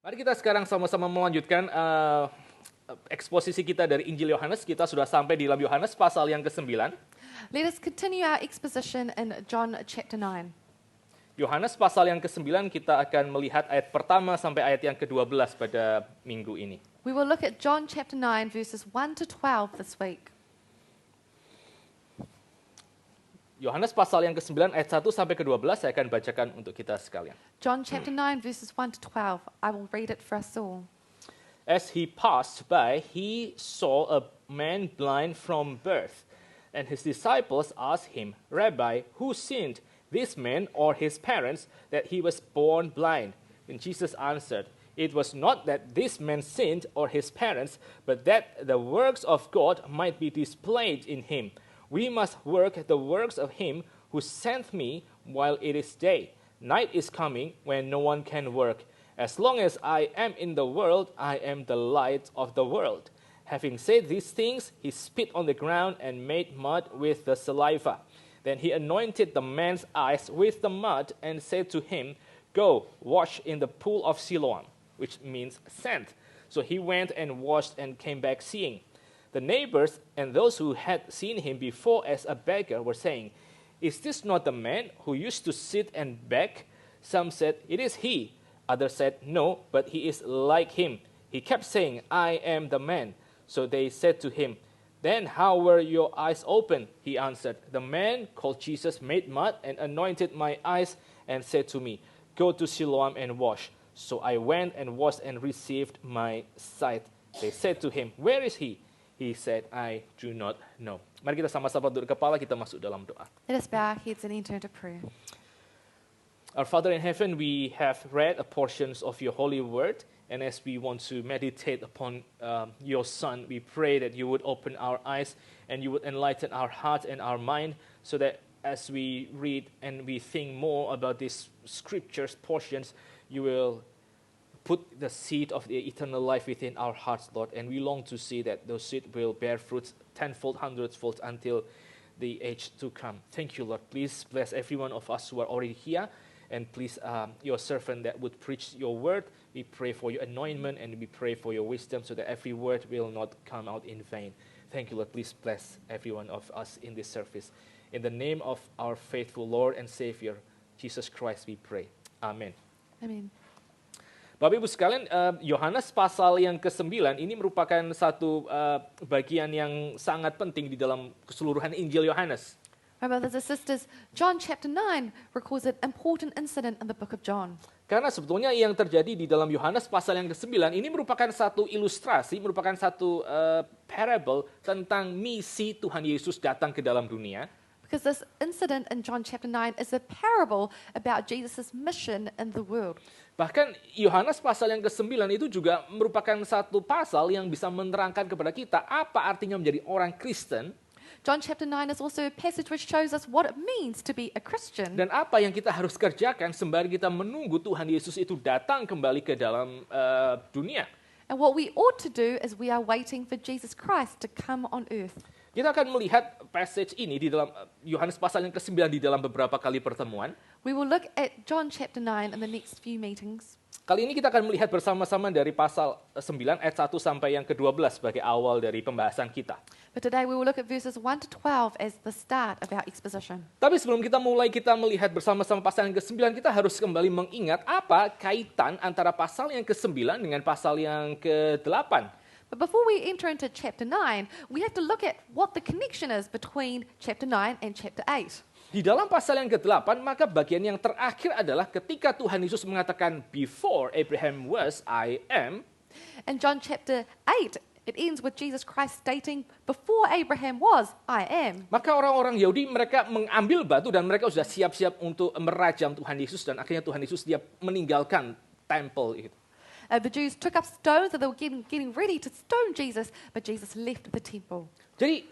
Mari kita sekarang sama-sama melanjutkan eksposisi kita dari Injil Yohanes. Kita sudah sampai di dalam Yohanes pasal yang ke-9. Let us continue our exposition in John chapter 9. Yohanes pasal yang ke-9 kita akan melihat ayat pertama sampai ayat yang ke-12 pada minggu ini. We will look at John chapter 9 verses 1 to 12 this week. Yohanes pasal yang ke-9 ayat 1 sampai ke-12 saya akan bacakan untuk kita sekalian. John chapter 9 verses 1 to 12. I will read it for us all. As he passed by, he saw a man blind from birth, and his disciples asked him, "Rabbi, who sinned, this man or his parents, that he was born blind?" And Jesus answered, "It was not that this man sinned or his parents, but that the works of God might be displayed in him. We must work the works of him who sent me while it is day. Night is coming when no one can work. As long as I am in the world, I am the light of the world." Having said these things, he spit on the ground and made mud with the saliva. Then he anointed the man's eyes with the mud and said to him, "Go, wash in the pool of Siloam," which means sent. So he went and washed and came back seeing. The neighbors and those who had seen him before as a beggar were saying, "Is this not the man who used to sit and beg?" Some said, "It is he." Others said, "No, but he is like him." He kept saying, "I am the man." So they said to him, "Then how were your eyes opened?" He answered, "The man called Jesus made mud and anointed my eyes and said to me, 'Go to Siloam and wash.' So I went and washed and received my sight." They said to him, "Where is he?" He said, "I do not know." Mari kita sama-sama duduk kepala, kita masuk dalam doa. Let us bow our heads and enter into prayer. Our Father in heaven, we have read portions of your holy word, and as we want to meditate upon your Son, we pray that you would open our eyes and you would enlighten our heart and our mind, so that as we read and we think more about these scriptures portions, you will put the seed of the eternal life within our hearts, Lord, and we long to see that those seed will bear fruits tenfold, hundredfold until the age to come. Thank you, Lord. Please bless every one of us who are already here, and please your servant that would preach your word. We pray for your anointment and we pray for your wisdom, so that every word will not come out in vain. Thank you, Lord. Please bless every one of us in this service. In the name of our faithful Lord and Savior, Jesus Christ, we pray. Amen. Amen. Bapak Ibu sekalian, Yohanes pasal yang ke-9 ini merupakan satu bagian yang sangat penting di dalam keseluruhan Injil Yohanes. My brothers and sisters, John chapter 9 records an important incident in the book of John. Karena sebetulnya yang terjadi di dalam Yohanes pasal yang ke-9 ini merupakan satu ilustrasi, merupakan satu parable tentang misi Tuhan Yesus datang ke dalam dunia. Because this incident in John chapter 9 is a parable about Jesus' mission in the world. Bahkan Yohanes pasal yang ke-9 itu juga merupakan satu pasal yang bisa menerangkan kepada kita apa artinya menjadi orang Kristen. John chapter 9 is also a passage which shows us what it means to be a Christian. Dan apa yang kita harus kerjakan sembari kita menunggu Tuhan Yesus itu datang kembali ke dalam dunia. And what we ought to do is we are waiting for Jesus Christ to come on earth. Kita akan melihat passage ini di dalam Yohanes pasal yang ke-9 di dalam beberapa kali pertemuan. We will look at John chapter 9 in the next few meetings. Kali ini kita akan melihat bersama-sama dari pasal 9 ayat 1 sampai yang ke-12 sebagai awal dari pembahasan kita. But today we will look at verses 1 to 12 as the start of our exposition. Tapi sebelum kita melihat bersama-sama pasal yang ke-9, kita harus kembali mengingat apa kaitan antara pasal yang ke-9 dengan pasal yang ke-8. But before we enter into chapter 9, we have to look at what the connection is between chapter 9 and chapter 8. Di dalam pasal yang ke-8, maka bagian yang terakhir adalah ketika Tuhan Yesus mengatakan, "Before Abraham was, I am." In John chapter 8, it ends with Jesus Christ stating, "Before Abraham was, I am." Maka orang-orang Yahudi mereka mengambil batu dan mereka sudah siap-siap untuk merajam Tuhan Yesus, dan akhirnya Tuhan Yesus dia meninggalkan temple itu. The Jews took up stones and they were getting ready to stone Jesus, but Jesus left the temple. Jadi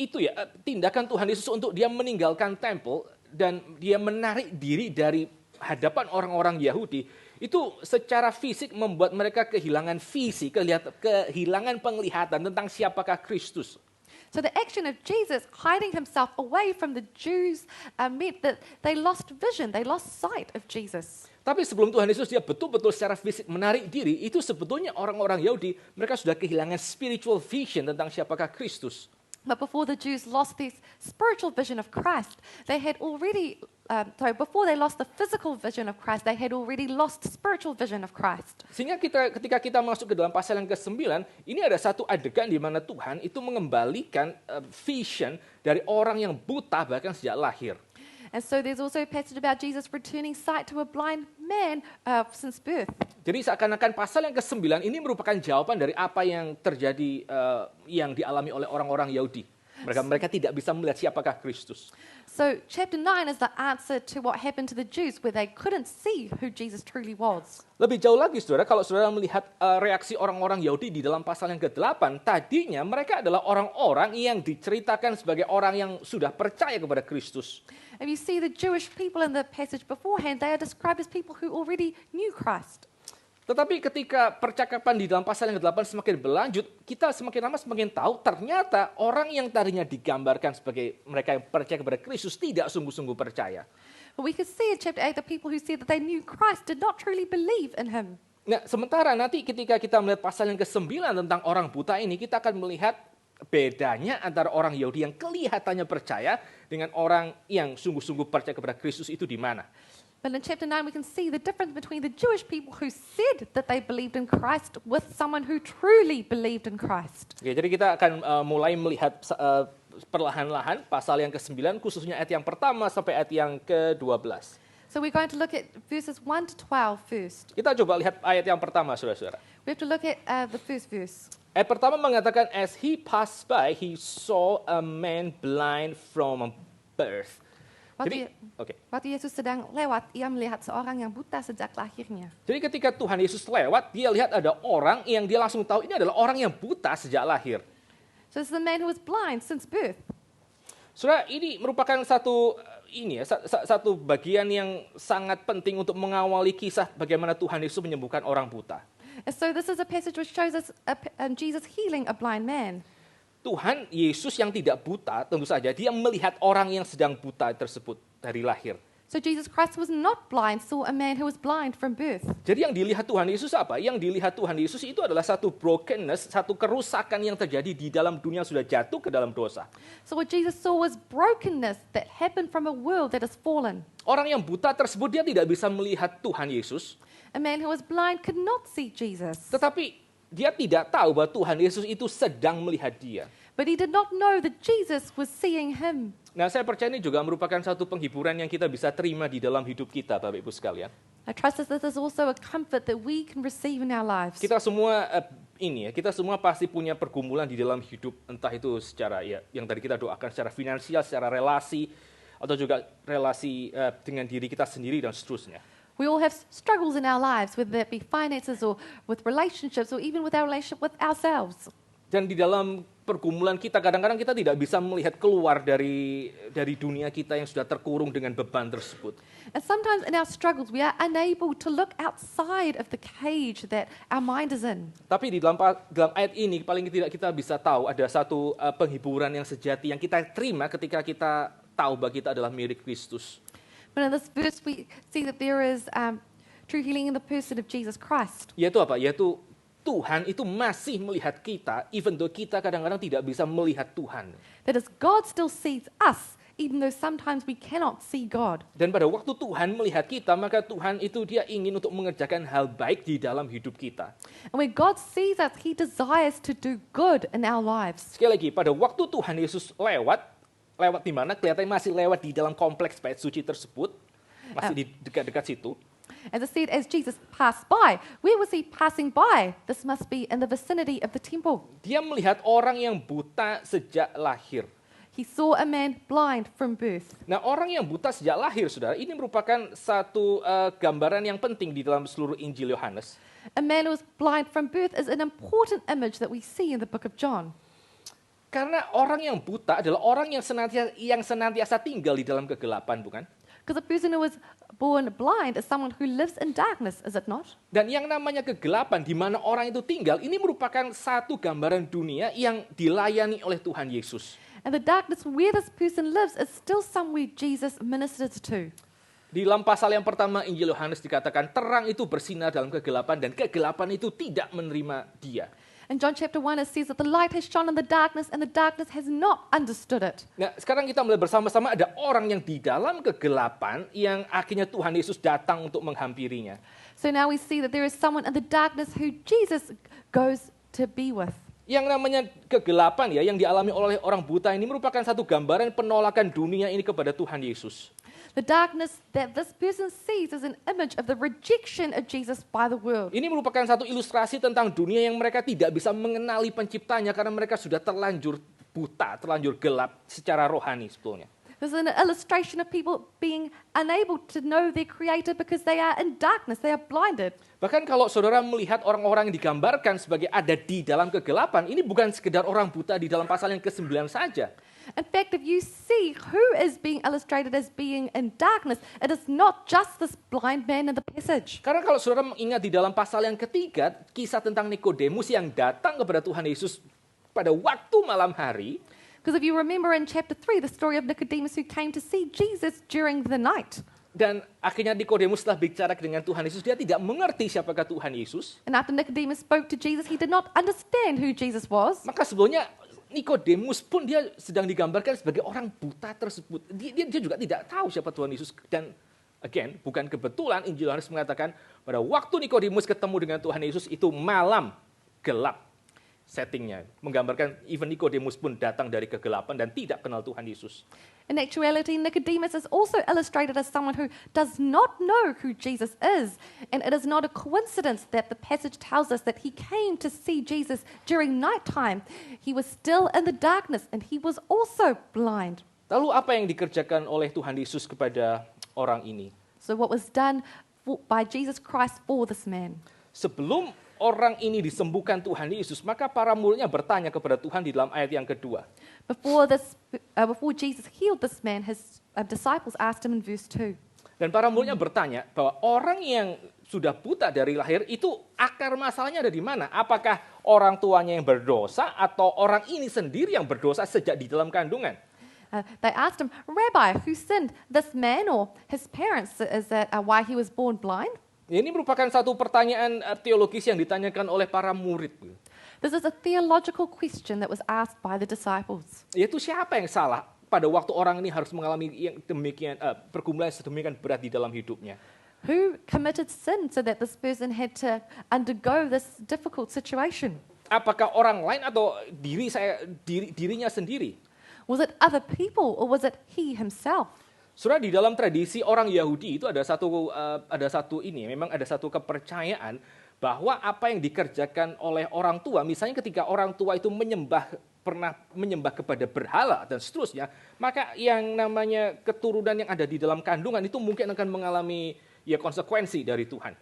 itu ya tindakan Tuhan Yesus untuk dia meninggalkan temple dan dia menarik diri dari hadapan orang-orang Yahudi, itu secara fisik membuat mereka kehilangan visi, kehilangan penglihatan tentang siapakah Kristus. So the action of Jesus hiding himself away from the Jews meant that they lost vision, they lost sight of Jesus. Tapi sebelum Tuhan Yesus dia betul-betul secara fisik menarik diri, itu sebetulnya orang-orang Yahudi, mereka sudah kehilangan spiritual vision tentang siapakah Kristus. But before the Jews lost this spiritual vision of Christ, they had already, before they lost the physical vision of Christ, they had already lost the spiritual vision of Christ. Sehingga ketika kita masuk ke dalam pasal yang ke-9, ini ada satu adegan di mana Tuhan itu mengembalikan vision dari orang yang buta bahkan sejak lahir. And so there's also a passage about Jesus returning sight to a blind man since birth. Jadi seakan-akan pasal yang ke-9 ini merupakan jawaban dari apa yang terjadi, yang dialami oleh orang-orang Yahudi. Mereka tidak bisa melihat siapakah Kristus. So chapter 9 is the answer to what happened to the Jews where they couldn't see who Jesus truly was. Lebih jauh lagi, saudara, kalau saudara melihat reaksi orang-orang Yahudi di dalam pasal yang ke-8, tadinya mereka adalah orang-orang yang diceritakan sebagai orang yang sudah percaya kepada Kristus. And you see the Jewish people in the passage beforehand, they are described as people who already knew Christ. Tetapi ketika percakapan di dalam pasal yang ke-8 semakin berlanjut, kita semakin lama semakin tahu ternyata orang yang tadinya digambarkan sebagai mereka yang percaya kepada Kristus tidak sungguh-sungguh percaya. But we could see in chapter 8 the people who said that they knew Christ did not truly believe in him. Nah, sementara nanti ketika kita melihat pasal yang ke-9 tentang orang buta ini, kita akan melihat bedanya antara orang Yahudi yang kelihatannya percaya dengan orang yang sungguh-sungguh percaya kepada Kristus itu di mana. But in chapter 9 we can see the difference between the Jewish people who said that they believed in Christ with someone who truly believed in Christ. Oke, jadi kita akan mulai melihat perlahan-lahan pasal yang ke-9, khususnya ayat yang pertama sampai ayat yang ke-12. So we're going to look at verses 1 to 12 first. Kita coba lihat ayat yang pertama, saudara-saudara. We have to look at the first verse. Ayat pertama mengatakan, as he passed by, he saw a man blind from birth. Waktu Yesus sedang lewat, ia melihat seorang yang buta sejak lahirnya. Jadi ketika Tuhan Yesus lewat, dia lihat ada orang yang dia langsung tahu ini adalah orang yang buta sejak lahir. So it's the man who was blind since birth. Saudara, ini merupakan satu satu bagian yang sangat penting untuk mengawali kisah bagaimana Tuhan Yesus menyembuhkan orang buta. And so this is a passage which shows us Jesus healing a blind man. Tuhan Yesus yang tidak buta, tentu saja dia melihat orang yang sedang buta tersebut dari lahir. So Jesus Christ was not blind, saw a man who was blind from birth. Jadi yang dilihat Tuhan Yesus apa? Yang dilihat Tuhan Yesus itu adalah satu brokenness, satu kerusakan yang terjadi di dalam dunia yang sudah jatuh ke dalam dosa. So what Jesus saw was brokenness that happened from a world that has fallen. Orang yang buta tersebut dia tidak bisa melihat Tuhan Yesus. A man who was blind could not see Jesus. Tetapi dia tidak tahu bahwa Tuhan Yesus itu sedang melihat dia. But he did not know that Jesus was seeing him. Nah, saya percaya ini juga merupakan satu penghiburan yang kita bisa terima di dalam hidup kita, Bapak Ibu sekalian. I trust that this is also a comfort that we can receive in our lives. Kita semua kita semua pasti punya pergumulan di dalam hidup, entah itu secara yang tadi kita doakan secara finansial, secara relasi, atau juga relasi dengan diri kita sendiri dan seterusnya. We all have struggles in our lives, whether that be finances or with relationships or even with our relationship with ourselves. Dan di dalam pergumulan kita, kadang-kadang kita tidak bisa melihat keluar dari dunia kita yang sudah terkurung dengan beban tersebut. And sometimes in our struggles, we are unable to look outside of the cage that our mind is in. Tapi di dalam ayat ini, paling tidak kita bisa tahu ada satu penghiburan yang sejati yang kita terima ketika kita tahu bahwa kita adalah milik Kristus. But in this verse, we see that there is true healing in the person of Jesus Christ. Yaitu apa? Yaitu Tuhan itu masih melihat kita, even though kita kadang-kadang tidak bisa melihat Tuhan. That is, God still sees us, even though sometimes we cannot see God. Dan pada waktu Tuhan melihat kita, maka Tuhan itu dia ingin untuk mengerjakan hal baik di dalam hidup kita. And when God sees us, He desires to do good in our lives. Sekali lagi, pada waktu Tuhan Yesus lewat di mana? Kelihatannya masih lewat di dalam kompleks bait suci tersebut, masih di dekat-dekat situ. As I said, as Jesus passed by, where was He passing by? This must be in the vicinity of the temple. Dia melihat orang yang buta sejak lahir. He saw a man blind from birth. Nah, orang yang buta sejak lahir, saudara, ini merupakan satu gambaran yang penting di dalam seluruh Injil Yohanes. A man who was blind from birth is an important image that we see in the book of John. Karena orang yang buta adalah orang yang senantiasa tinggal di dalam kegelapan, bukan? Because a person who is born blind is someone who lives in darkness, is it not? Dan yang namanya kegelapan di mana orang itu tinggal, ini merupakan satu gambaran dunia yang dilayani oleh Tuhan Yesus. And the darkness where this person lives is still somewhere Jesus ministers to. Di dalam pasal yang pertama Injil Yohanes dikatakan terang itu bersinar dalam kegelapan dan kegelapan itu tidak menerima dia. In John chapter 1 it says that the light has shone in the darkness and the darkness has not understood it. Nah, sekarang kita melihat bersama-sama ada orang yang di dalam kegelapan yang akhirnya Tuhan Yesus datang untuk menghampirinya. So now we see that there is someone in the darkness who Jesus goes to be with. Yang namanya kegelapan ya, yang dialami oleh orang buta ini merupakan satu gambaran penolakan dunia ini kepada Tuhan Yesus. The darkness that this person sees is an image of the rejection of Jesus by the world. Ini merupakan satu ilustrasi tentang dunia yang mereka tidak bisa mengenali penciptanya karena mereka sudah terlanjur buta, terlanjur gelap secara rohani sebetulnya. This is an illustration of people being unable to know their creator because they are in darkness, they are blinded. Bahkan kalau saudara melihat orang-orang yang digambarkan sebagai ada di dalam kegelapan, ini bukan sekedar orang buta di dalam pasal yang ke-9 saja. In fact, if you see who is being illustrated as being in darkness, it is not just this blind man in the passage. Karena kalau saudara mengingat di dalam pasal yang ketiga, kisah tentang Nikodemus yang datang kepada Tuhan Yesus pada waktu malam hari. Because if you remember in chapter 3, the story of Nicodemus who came to see Jesus during the night. Dan akhirnya Nikodemus setelah bicara dengan Tuhan Yesus, dia tidak mengerti siapakah Tuhan Yesus. And after Nicodemus spoke to Jesus, he did not understand who Jesus was. Maka sebelumnya Nikodemus pun dia sedang digambarkan sebagai orang buta tersebut. Dia juga tidak tahu siapa Tuhan Yesus. Dan again, bukan kebetulan Injil Yohanes mengatakan pada waktu Nikodemus ketemu dengan Tuhan Yesus itu malam gelap. Settingnya menggambarkan even Nikodemus pun datang dari kegelapan dan tidak kenal Tuhan Yesus. In actuality, Nicodemus is also illustrated as someone who does not know who Jesus is. And it is not a coincidence that the passage tells us that he came to see Jesus during nighttime. He was still in the darkness and he was also blind. Lalu apa yang dikerjakan oleh Tuhan Yesus kepada orang ini? So what was done by Jesus Christ for this man? Sebelum orang ini disembuhkan Tuhan Yesus, maka para muridnya bertanya kepada Tuhan di dalam ayat yang kedua. Before Jesus healed this man, his disciples asked him in verse 2. Dan para muridnya bertanya bahwa orang yang sudah buta dari lahir itu akar masalahnya ada di mana? Apakah orang tuanya yang berdosa atau orang ini sendiri yang berdosa sejak di dalam kandungan? They asked him, Rabbi, who sinned, this man or his parents? Is that why he was born blind? Ini merupakan satu pertanyaan teologis yang ditanyakan oleh para murid. This is a theological question that was asked by the disciples. Yaitu siapa yang salah pada waktu orang ini harus mengalami yang demikian pergumulan sedemikian berat di dalam hidupnya? Who committed sin so that this person had to undergo this difficult situation? Apakah orang lain atau dirinya sendiri? Was it other people or was it he himself? Saudara, di dalam tradisi orang Yahudi itu ada satu kepercayaan bahwa apa yang dikerjakan oleh orang tua, misalnya ketika orang tua itu pernah menyembah kepada berhala dan seterusnya, maka yang namanya keturunan yang ada di dalam kandungan itu mungkin akan mengalami konsekuensi dari Tuhan.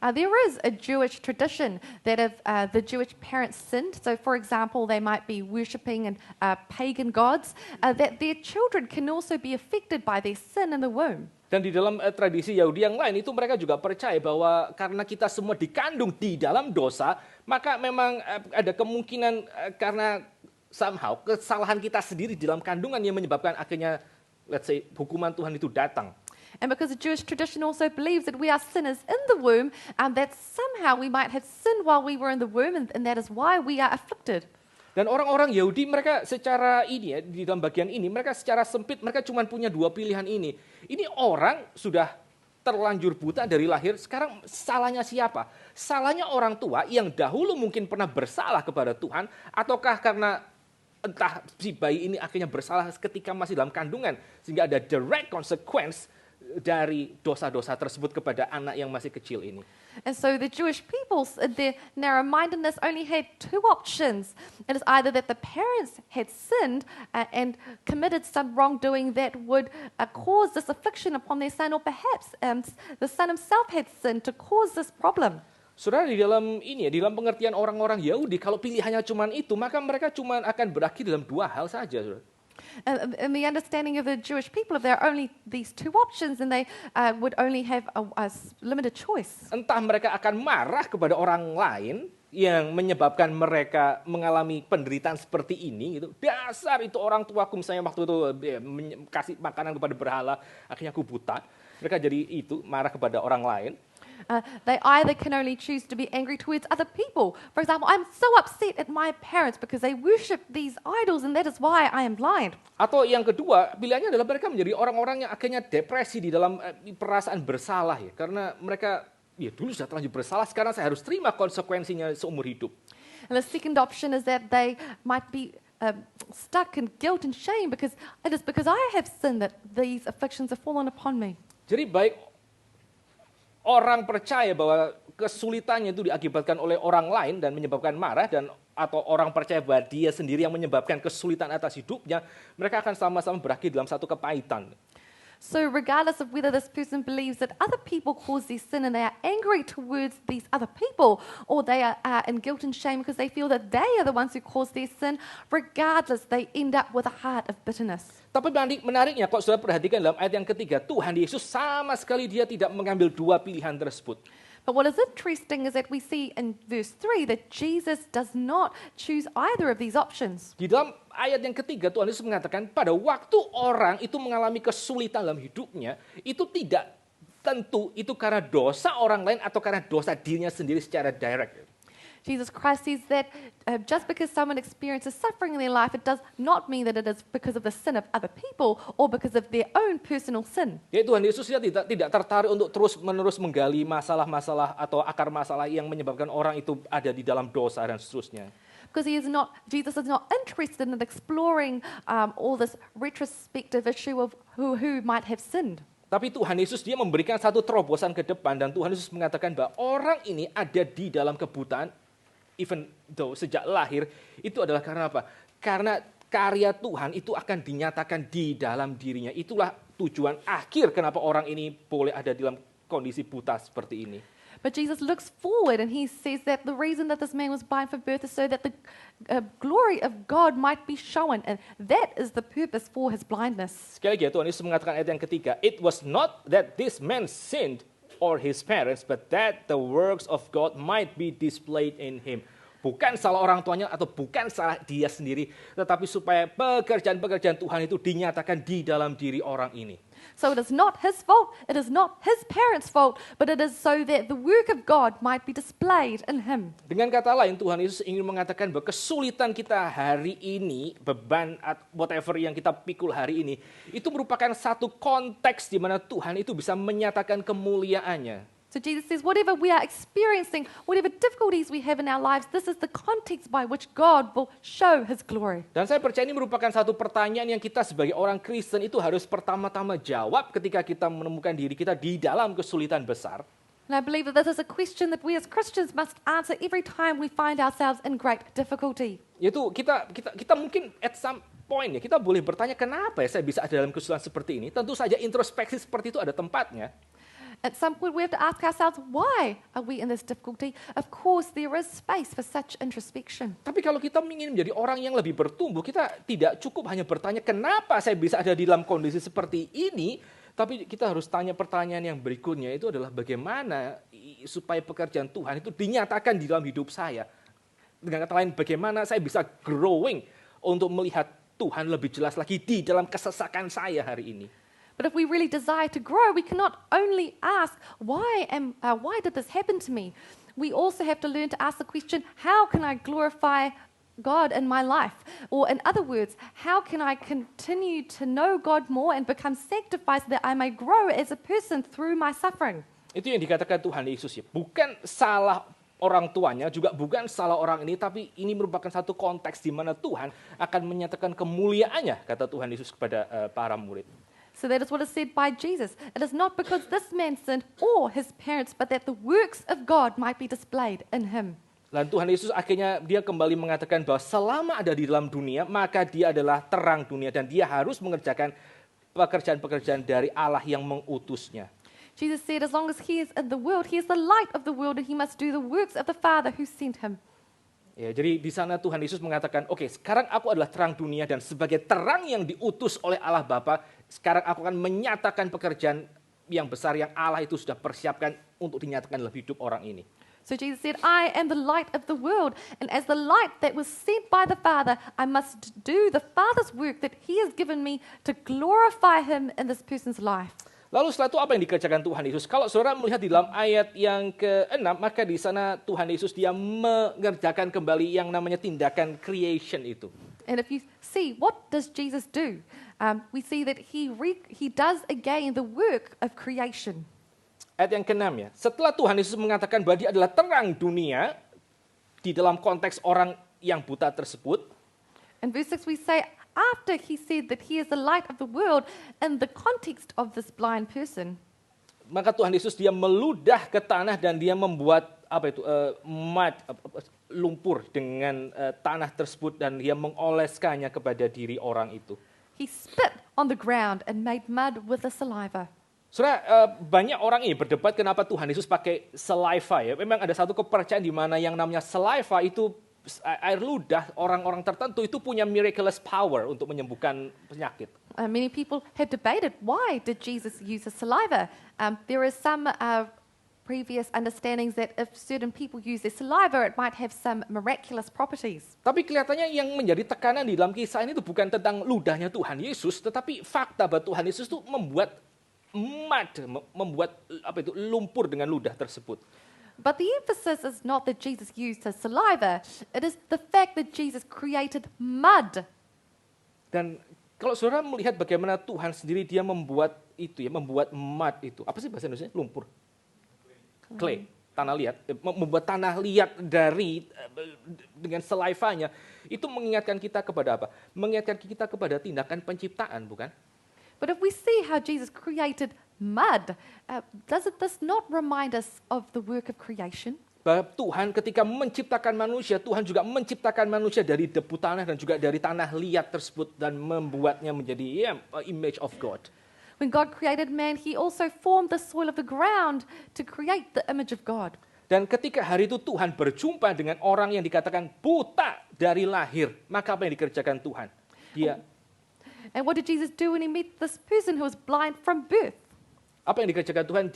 There is a Jewish tradition that if the Jewish parents sinned, so for example, they might be worshipping pagan gods, that their children can also be affected by their sin in the womb. Dan di dalam tradisi Yahudi yang lain itu mereka juga percaya bahwa karena kita semua dikandung di dalam dosa, maka memang ada kemungkinan karena somehow kesalahan kita sendiri di dalam kandungan yang menyebabkan akhirnya let's say hukuman Tuhan itu datang. And because the Jewish tradition also believes that we are sinners in the womb, and that somehow we might have sinned while we were in the womb, and that is why we are afflicted. Dan orang-orang Yahudi mereka secara di dalam bagian ini, mereka secara sempit, mereka cuma punya dua pilihan ini. Ini orang sudah terlanjur buta dari lahir, sekarang salahnya siapa? Salahnya orang tua yang dahulu mungkin pernah bersalah kepada Tuhan, ataukah karena entah si bayi ini akhirnya bersalah ketika masih dalam kandungan, sehingga ada direct consequence dari dosa-dosa tersebut kepada anak yang masih kecil ini. And so the Jewish people, their narrow-mindedness only had two options. It is either that the parents had sinned and committed some wrongdoing that would cause this affliction upon their son, or perhaps the son himself had sinned to cause this problem. Saudara, di dalam pengertian orang-orang Yahudi, kalau pilihannya cuma itu, maka mereka cuma akan berakhir dalam dua hal saja. Saudara. In the understanding of the Jewish people, if there are only these two options, then they would only have a limited choice. Entah mereka akan marah kepada orang lain yang menyebabkan mereka mengalami penderitaan seperti ini gitu. Dasar itu orang tuaku misalnya waktu itu kasih makanan kepada berhala, akhirnya aku buta. Mereka jadi itu marah kepada orang lain. They either can only choose to be angry towards other people. For example, I'm so upset at my parents because they worship these idols and that is why I am blind. Atau yang kedua, pilihannya adalah mereka menjadi orang-orang yang akhirnya depresi di dalam perasaan bersalah ya. Karena mereka ya dulu sudah terlanjur bersalah, sekarang saya harus terima konsekuensinya seumur hidup. And the second option is that they might be stuck in guilt and shame because it is because I have sinned that these afflictions have fallen upon me. Jadi baik orang percaya bahwa kesulitannya itu diakibatkan oleh orang lain dan menyebabkan marah, dan atau orang percaya bahwa dia sendiri yang menyebabkan kesulitan atas hidupnya, mereka akan sama-sama berakhir dalam satu kepahitan. So regardless of whether this person believes that other people cause their sin and they are angry towards these other people, or they are in guilt and shame because they feel that they are the ones who caused their sin, regardless they end up with a heart of bitterness. Tapi menariknya, kalau sudah perhatikan dalam ayat yang ketiga, Tuhan Yesus sama sekali dia tidak mengambil dua pilihan tersebut. But what is interesting is that we see in verse 3 that Jesus does not choose either of these options. Di dalam ayat yang ketiga, Tuhan Yesus mengatakan pada waktu orang itu mengalami kesulitan dalam hidupnya, itu tidak tentu itu karena dosa orang lain atau karena dosa dirinya sendiri secara direct. Jesus Christ says that just because someone experiences suffering in their life, it does not mean that it is because of the sin of other people or because of their own personal sin. Jadi Tuhan Yesus tidak tertarik untuk terus-menerus menggali masalah-masalah atau akar masalah yang menyebabkan orang itu ada di dalam dosa dan seterusnya. Because Jesus is not interested in exploring all this retrospective issue of who might have sinned. Tapi Tuhan Yesus dia memberikan satu terobosan ke depan, dan Tuhan Yesus mengatakan bahwa orang ini ada di dalam kebutaan, even though sejak lahir, itu adalah karena apa? Karena karya Tuhan itu akan dinyatakan di dalam dirinya. Itulah tujuan akhir kenapa orang ini boleh ada dalam kondisi buta seperti ini. But Jesus looks forward and he says that the reason that this man was blind from birth is so that the glory of God might be shown. And that is the purpose for his blindness. Sekali lagi Tuhan Yesus mengatakan ayat yang ketiga, it was not that this man sinned or his parents, but that the works of God might be displayed in him. Bukan salah orang tuanya atau bukan salah dia sendiri, tetapi supaya pekerjaan-pekerjaan Tuhan itu dinyatakan di dalam diri orang ini. So it is not his fault, it is not his parents' fault, but it is so that the work of God might be displayed in him. Dengan kata lain, Tuhan Yesus ingin mengatakan bahwa kesulitan kita hari ini, beban whatever yang kita pikul hari ini, itu merupakan satu konteks di mana Tuhan itu bisa menyatakan kemuliaannya. So Jesus says, whatever we are experiencing, whatever difficulties we have in our lives, this is the context by which God will show his glory. Dan saya percaya ini merupakan satu pertanyaan yang kita sebagai orang Kristen itu harus pertama-tama jawab ketika kita menemukan diri kita di dalam kesulitan besar. And I believe that this is a question that we as Christians must answer every time we find ourselves in great difficulty. Yaitu kita mungkin at some point ya, kita boleh bertanya kenapa ya saya bisa ada dalam kesulitan seperti ini. Tentu saja introspeksi seperti itu ada tempatnya. At some point we have to ask ourselves, why are we in this difficulty? Of course, there is space for such introspection. Tapi kalau kita ingin menjadi orang yang lebih bertumbuh, kita tidak cukup hanya bertanya kenapa saya bisa ada di dalam kondisi seperti ini, tapi kita harus tanya pertanyaan yang berikutnya, itu adalah bagaimana supaya pekerjaan Tuhan itu dinyatakan di dalam hidup saya. Dengan kata lain, bagaimana saya bisa growing untuk melihat Tuhan lebih jelas lagi di dalam kesesakan saya hari ini. But if we really desire to grow, we cannot only ask, why did this happen to me? We also have to learn to ask the question, how can I glorify God in my life? Or in other words, how can I continue to know God more and become sanctified so that I may grow as a person through my suffering? Itu yang dikatakan Tuhan Yesus ya. Bukan salah orang tuanya, juga bukan salah orang ini, tapi ini merupakan satu konteks di mana Tuhan akan menyatakan kemuliaannya, kata Tuhan Yesus kepada para murid. So that is what is said by Jesus. It is not because this man sinned or his parents, but that the works of God might be displayed in him. Dan Tuhan Yesus akhirnya dia kembali mengatakan bahwa selama ada di dalam dunia, maka dia adalah terang dunia dan dia harus mengerjakan pekerjaan-pekerjaan dari Allah yang mengutusnya. Jesus said, as long as he is in the world, he is the light of the world and he must do the works of the Father who sent him. Ya, jadi di sana Tuhan Yesus mengatakan, oke, sekarang aku adalah terang dunia dan sebagai terang yang diutus oleh Allah Bapa, sekarang aku akan menyatakan pekerjaan yang besar yang Allah itu sudah persiapkan untuk dinyatakan dalam hidup orang ini. So Jesus said, I am the light of the world, and as the light that was sent by the Father, I must do the Father's work that He has given me to glorify Him in this person's life. Lalu setelah itu apa yang dikerjakan Tuhan Yesus? Kalau saudara melihat di dalam ayat yang ke-6, maka di sana Tuhan Yesus dia mengerjakan kembali yang namanya tindakan creation itu. And if you see, what does Jesus do? We see that he does again the work of creation. Ayat yang ke-6 ya. Setelah Tuhan Yesus mengatakan bahwa dia adalah terang dunia, di dalam konteks orang yang buta tersebut, In verse 6 we say, after he said that he is the light of the world, in the context of this blind person, maka Tuhan Yesus dia meludah ke tanah dan dia membuat mud, lumpur dengan tanah tersebut dan dia mengoleskannya kepada diri orang itu. he spit on the ground and made mud with the saliva. Saudara, banyak orang ini berdebat kenapa Tuhan Yesus pakai saliva ya. Memang ada satu kepercayaan di mana yang namanya saliva itu air ludah orang-orang tertentu itu punya miraculous power untuk menyembuhkan penyakit. Many people have debated why did Jesus use the saliva. There is some previous understandings that if certain people use their saliva, it might have some miraculous properties. Tapi kelihatannya yang menjadi tekanan di dalam kisah ini itu bukan tentang ludahnya Tuhan Yesus, tetapi fakta bahwa Tuhan Yesus itu membuat mud, membuat lumpur dengan ludah tersebut. But the emphasis is not that Jesus used his saliva, it is the fact that Jesus created mud. Dan kalau saudara melihat bagaimana Tuhan sendiri dia membuat itu ya, membuat mud itu. Apa sih bahasa Indonesia? Lumpur. Clay, tanah liat. Membuat tanah liat dari dengan salivanya. Itu mengingatkan kita kepada apa? Mengingatkan kita kepada tindakan penciptaan, bukan? But if we see how Jesus created mud, does this not remind us of the work of creation? Bahwa Tuhan ketika menciptakan manusia, Tuhan juga menciptakan manusia dari debu tanah dan juga dari tanah liat tersebut dan membuatnya menjadi image of God. When God created man, he also formed the soil of the ground to create the image of God. Dan ketika hari itu Tuhan berjumpa dengan orang yang dikatakan buta dari lahir, maka apa yang dikerjakan Tuhan? And what did Jesus do when he met this person who was blind from birth? Apa yang dikerjakan Tuhan?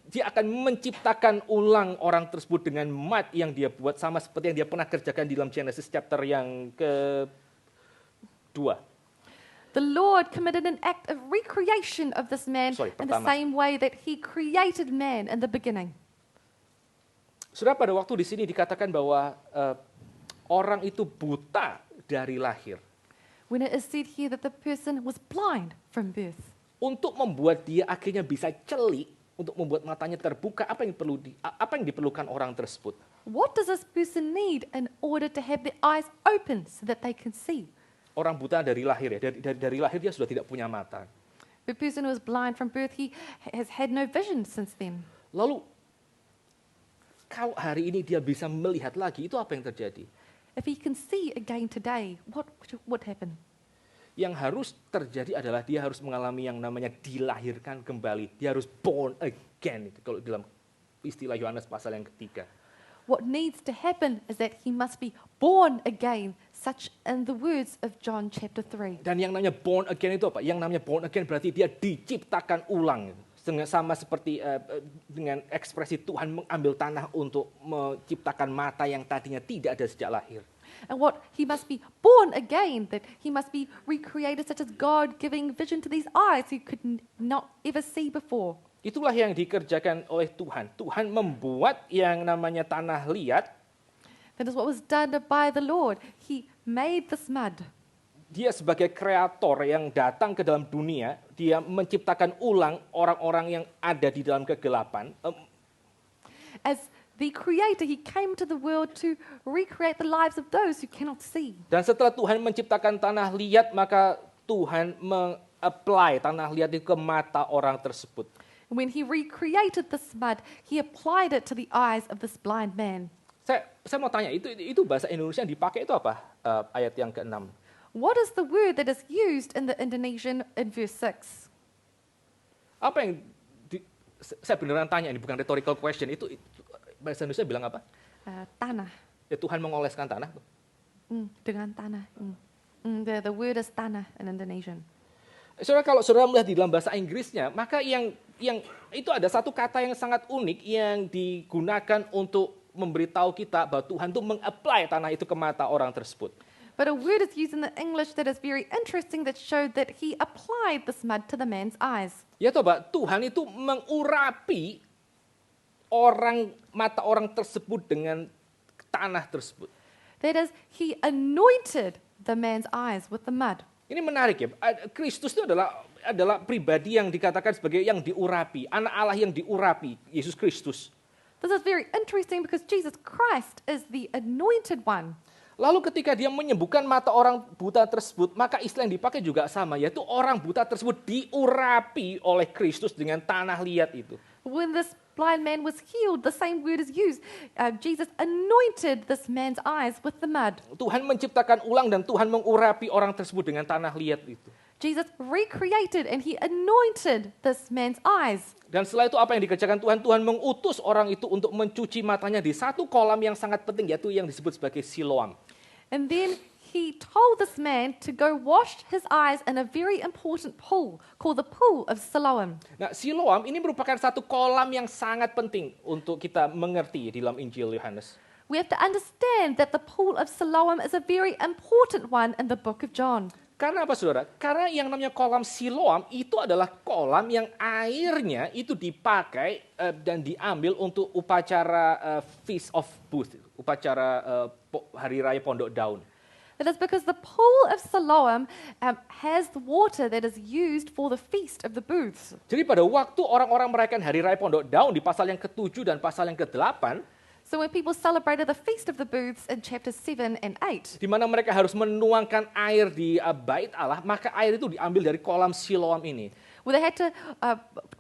Dia akan menciptakan ulang orang tersebut dengan mud yang dia buat sama seperti yang dia pernah kerjakan di dalam Genesis chapter yang ke-2. The Lord committed an act of recreation of this man in the same way that he created man in the beginning. Saudara, pada waktu di sini dikatakan bahwa orang itu buta dari lahir. When it is said here that the person was blind from birth. Untuk membuat dia akhirnya bisa celik, untuk membuat matanya terbuka, apa yang diperlukan orang tersebut? What does this person need in order to have their eyes open so that they can see? Orang buta dari lahir ya, dari lahir dia sudah tidak punya mata. The person who was blind from birth, he has had no vision since then. Lalu, kalau hari ini dia bisa melihat lagi, itu apa yang terjadi? If he can see again today, what would happen? Yang harus terjadi adalah dia harus mengalami yang namanya dilahirkan kembali. Dia harus born again. Kalau dalam istilah Yohanes pasal yang ketiga. What needs to happen is that he must be born again, such in the words of John chapter 3. Dan yang namanya born again itu apa? Yang namanya born again berarti dia diciptakan ulang. Sama seperti dengan ekspresi Tuhan mengambil tanah untuk menciptakan mata yang tadinya tidak ada sejak lahir. And what he must be born again, that he must be recreated such as God giving vision to these eyes he could not ever see before. Itulah yang dikerjakan oleh Tuhan. Tuhan membuat yang namanya tanah liat. That is what was done by the Lord. He made this mud. Dia sebagai kreator yang datang ke dalam dunia, dia menciptakan ulang orang-orang yang ada di dalam kegelapan. As the creator, he came to the world to recreate the lives of those who cannot see. Dan setelah Tuhan menciptakan tanah liat, maka Tuhan mengapply tanah liat itu ke mata orang tersebut. When he recreated this mud, he applied it to the eyes of this blind man. Saya mau tanya, itu bahasa Indonesia yang dipakai itu apa? Ayat yang ke-6. What is the word that is used in the Indonesian in verse 6? Apa yang saya beneran tanya, ini bukan rhetorical question, itu bahasa Indonesia bilang apa? Tanah. Ya Tuhan mengoleskan tanah. Dengan tanah. The word is tanah in Indonesian. Saudara, kalau saudara melihat di dalam bahasa Inggrisnya, maka yang itu ada satu kata yang sangat unik yang digunakan untuk memberitahu kita bahwa Tuhan itu meng-apply tanah itu ke mata orang tersebut. But a word is used in the English that is very interesting that showed that he applied this mud to the man's eyes. Ya coba, Tuhan itu mengurapi mata orang tersebut dengan tanah tersebut. That is, he anointed the man's eyes with the mud. Ini menarik ya. Kristus itu adalah pribadi yang dikatakan sebagai yang diurapi, anak Allah yang diurapi, Yesus Kristus. This is very interesting because Jesus Christ is the anointed one. Lalu ketika dia menyembuhkan mata orang buta tersebut, maka istilah yang dipakai juga sama, yaitu orang buta tersebut diurapi oleh Kristus dengan tanah liat itu. When this blind man was healed, the same word is used. Jesus anointed this man's eyes with the mud. Tuhan menciptakan ulang dan Tuhan mengurapi orang tersebut dengan tanah liat itu. Jesus recreated and he anointed this man's eyes. Dan setelah itu apa yang dikerjakan Tuhan? Tuhan mengutus orang itu untuk mencuci matanya di satu kolam yang sangat penting, yaitu yang disebut sebagai Siloam. And then he told this man to go wash his eyes in a very important pool called the Pool of Siloam. Nah, Siloam ini merupakan satu kolam yang sangat penting untuk kita mengerti di dalam Injil Yohanes. We have to understand that the Pool of Siloam is a very important one in the book of John. Karena apa saudara? Karena yang namanya kolam Siloam itu adalah kolam yang airnya itu dipakai dan diambil untuk upacara Feast of Booths, upacara Hari Raya Pondok Daun. That is because the Pool of Siloam has the water that is used for the Feast of the Booths. Jadi pada waktu orang-orang merayakan Hari Raya Pondok Daun di pasal yang ke-7 dan pasal yang ke-8, So when people celebrated the Feast of the Booths in chapters 7 and 8, di mana mereka harus menuangkan air di bait Allah, maka air itu diambil dari kolam Siloam ini. where they had to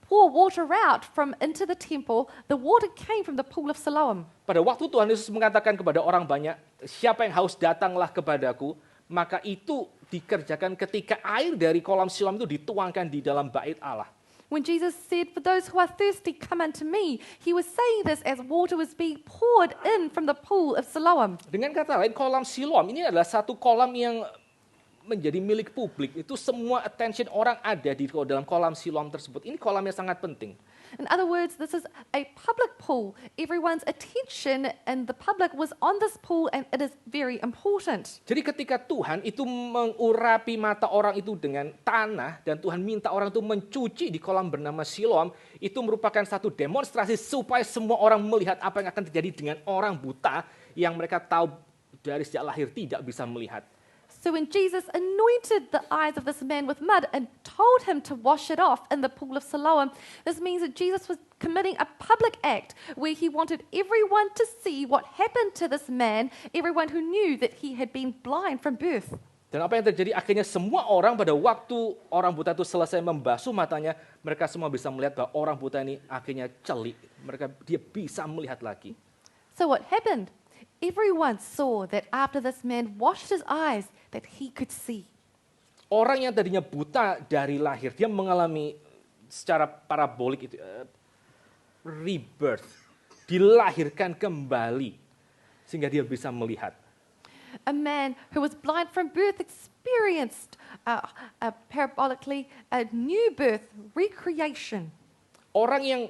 pour water out from into the temple, the water came from the Pool of Siloam. Pada waktu Tuhan Yesus mengatakan kepada orang banyak, siapa yang haus datanglah kepadaku, maka itu dikerjakan ketika air dari kolam Siloam itu dituangkan di dalam bait Allah. When Jesus said, "For those who are thirsty, come unto me," he was saying this as water was being poured in from the Pool of Siloam. Dengan kata lain, kolam Siloam ini adalah satu kolam yang menjadi milik publik. Itu semua attention orang ada di dalam kolam Siloam tersebut. Ini kolam yang sangat penting. In other words, this is a public pool. Everyone's attention and the public was on this pool, and it is very important. Jadi ketika Tuhan itu mengurapi mata orang itu dengan tanah dan Tuhan minta orang itu mencuci di kolam bernama Siloam, itu merupakan satu demonstrasi supaya semua orang melihat apa yang akan terjadi dengan orang buta yang mereka tahu dari sejak lahir tidak bisa melihat. So when Jesus anointed the eyes of this man with mud and told him to wash it off in the Pool of Siloam, this means that Jesus was committing a public act where he wanted everyone to see what happened to this man, everyone who knew that he had been blind from birth. Dan apa yang terjadi? Akhirnya semua orang pada waktu orang buta itu selesai membasuh matanya, mereka semua bisa melihat bahwa orang buta ini akhirnya celik. Dia bisa melihat lagi. So what happened? Everyone saw that after this man washed his eyes, that he could see. Orang yang tadinya buta dari lahir, dia mengalami secara parabolik itu rebirth, dilahirkan kembali sehingga dia bisa melihat. A man who was blind from birth experienced parabolically a new birth, recreation. Orang yang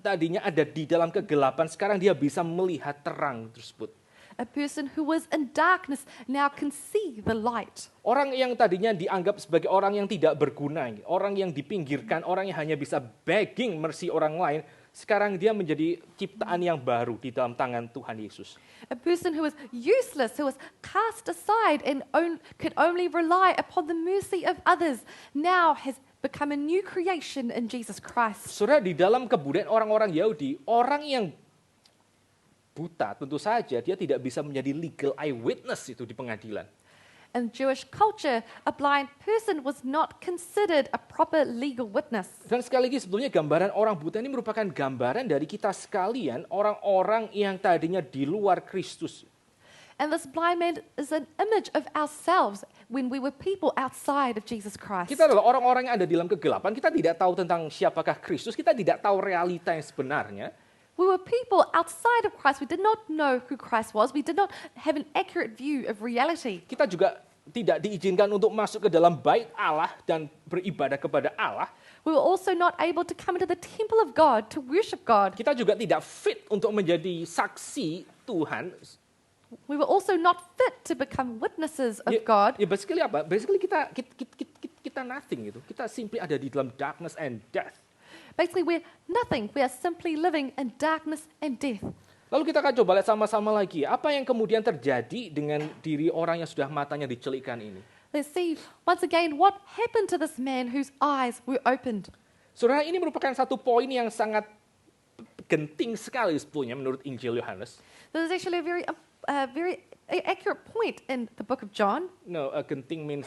tadinya ada di dalam kegelapan, sekarang dia bisa melihat terang tersebut. A person who was in darkness now can see the light. Orang yang tadinya dianggap sebagai orang yang tidak berguna, orang yang dipinggirkan, orang yang hanya bisa begging mercy orang lain, sekarang dia menjadi ciptaan yang baru di dalam tangan Tuhan Yesus. A person who was useless, who was cast aside and could only rely upon the mercy of others, now has become a new creation in Jesus Christ. Saudara, di dalam kebudayaan orang-orang Yahudi, orang yang buta tentu saja dia tidak bisa menjadi legal eyewitness itu di pengadilan. In Jewish culture, a blind person was not considered a proper legal witness. Dan sekali lagi sebetulnya gambaran orang buta ini merupakan gambaran dari kita sekalian, orang-orang yang tadinya di luar Kristus. And this blind man is an image of ourselves when we were people outside of Jesus Christ. Kita adalah orang-orang yang ada di dalam kegelapan, kita tidak tahu tentang siapakah Kristus, kita tidak tahu realita yang sebenarnya. We were people outside of Christ. We did not know who Christ was. We did not have an accurate view of reality. Kita juga tidak diizinkan untuk masuk ke dalam bait Allah dan beribadah kepada Allah. We were also not able to come into the temple of God to worship God. Kita juga tidak fit untuk menjadi saksi Tuhan. We were also not fit to become witnesses of God. Ya basically apa? Basically kita nothing gitu. Kita simply ada di dalam darkness and death. Basically, we're nothing. We are simply living in darkness and death. Lalu kita akan coba lihat sama-sama lagi. Apa yang kemudian terjadi dengan diri orang yang sudah matanya dicelikkan ini? Let's see once again what happened to this man whose eyes were opened. Saudara, ini merupakan satu poin yang sangat genting sekali sebetulnya menurut Injil Yohanes. This is actually a very accurate point in the book of John. No, genting means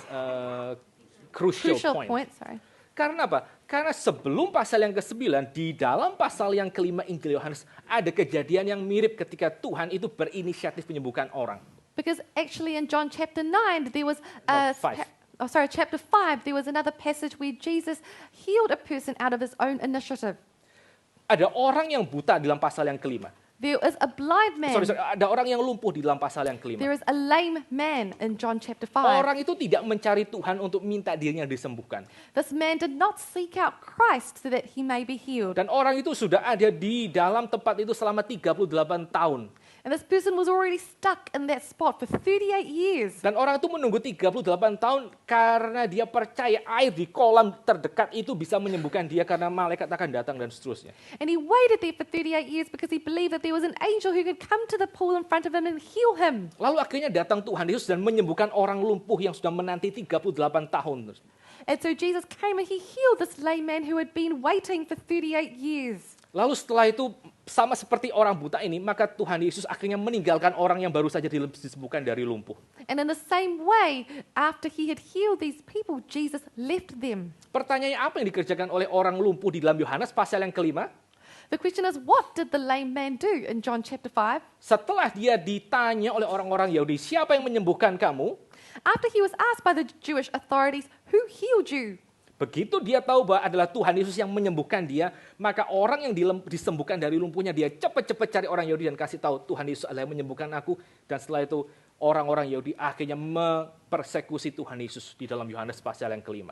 crucial point. Sorry. Karena apa? Karena sebelum pasal yang ke-9, di dalam pasal yang ke-5 Injil Yohanes, ada kejadian yang mirip ketika Tuhan itu berinisiatif menyembuhkan orang. Because actually in John chapter 9, there was chapter 5, there was another passage where Jesus healed a person out of his own initiative. Ada orang yang buta di dalam pasal yang ke-5. There is a blind man. Ada orang yang lumpuh di dalam pasal yang ke-5. There is a lame man in John chapter 5. Orang itu tidak mencari Tuhan untuk minta dirinya disembuhkan. This man did not seek out Christ so that he may be healed. Dan orang itu sudah ada di dalam tempat itu selama 38 tahun. And this person was already stuck in that spot for 38 years. Dan orang itu menunggu 38 tahun karena dia percaya air di kolam terdekat itu bisa menyembuhkan dia karena malaikat akan datang dan seterusnya. And he waited there for 38 years because he believed that there was an angel who could come to the pool in front of him and heal him. Lalu akhirnya datang Tuhan Yesus dan menyembuhkan orang lumpuh yang sudah menanti 38 tahun. And so Jesus came and he healed this lame man who had been waiting for 38 years. Lalu setelah itu sama seperti orang buta ini, maka Tuhan Yesus akhirnya meninggalkan orang yang baru saja disembuhkan dari lumpuh. And in the same way, after he had healed these people, Jesus left them. Pertanyaannya apa yang dikerjakan oleh orang lumpuh di dalam Yohanes pasal yang ke-5? The question is, what did the lame man do in John chapter 5? Setelah dia ditanya oleh orang-orang Yahudi, siapa yang menyembuhkan kamu? After he was asked by the Jewish authorities, who healed you? Begitu dia tahu bahwa adalah Tuhan Yesus yang menyembuhkan dia, maka orang yang disembuhkan dari lumpuhnya, dia cepat-cepat cari orang Yahudi dan kasih tahu Tuhan Yesus adalah yang menyembuhkan aku. Dan setelah itu orang-orang Yahudi akhirnya mempersekusi Tuhan Yesus di dalam Yohanes pasal yang ke-5.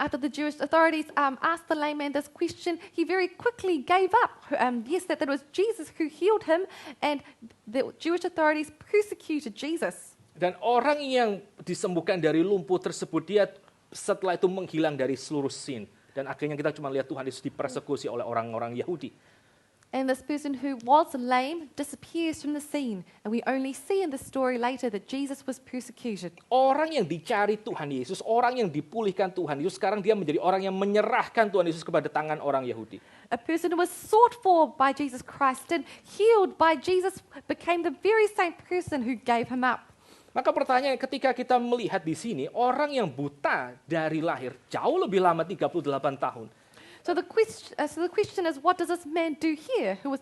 After the Jewish authorities asked the lame man this question, he very quickly gave up. Yes, that it was Jesus who healed him, and the Jewish authorities persecuted Jesus. Dan orang yang disembuhkan dari lumpuh tersebut, dia setelah itu menghilang dari seluruh scene. Dan akhirnya kita cuma lihat Tuhan Yesus dipersekusi oleh orang-orang Yahudi. And this person who was lame disappears from the scene. And we only see in the story later that Jesus was persecuted. Orang yang dicari Tuhan Yesus, orang yang dipulihkan Tuhan Yesus, sekarang dia menjadi orang yang menyerahkan Tuhan Yesus kepada tangan orang Yahudi. A person who was sought for by Jesus Christ and healed by Jesus became the very same person who gave him up. Maka pertanyaan ketika kita melihat di sini, orang yang buta dari lahir jauh lebih lama 38 tahun. So the question is, what does this man do here who was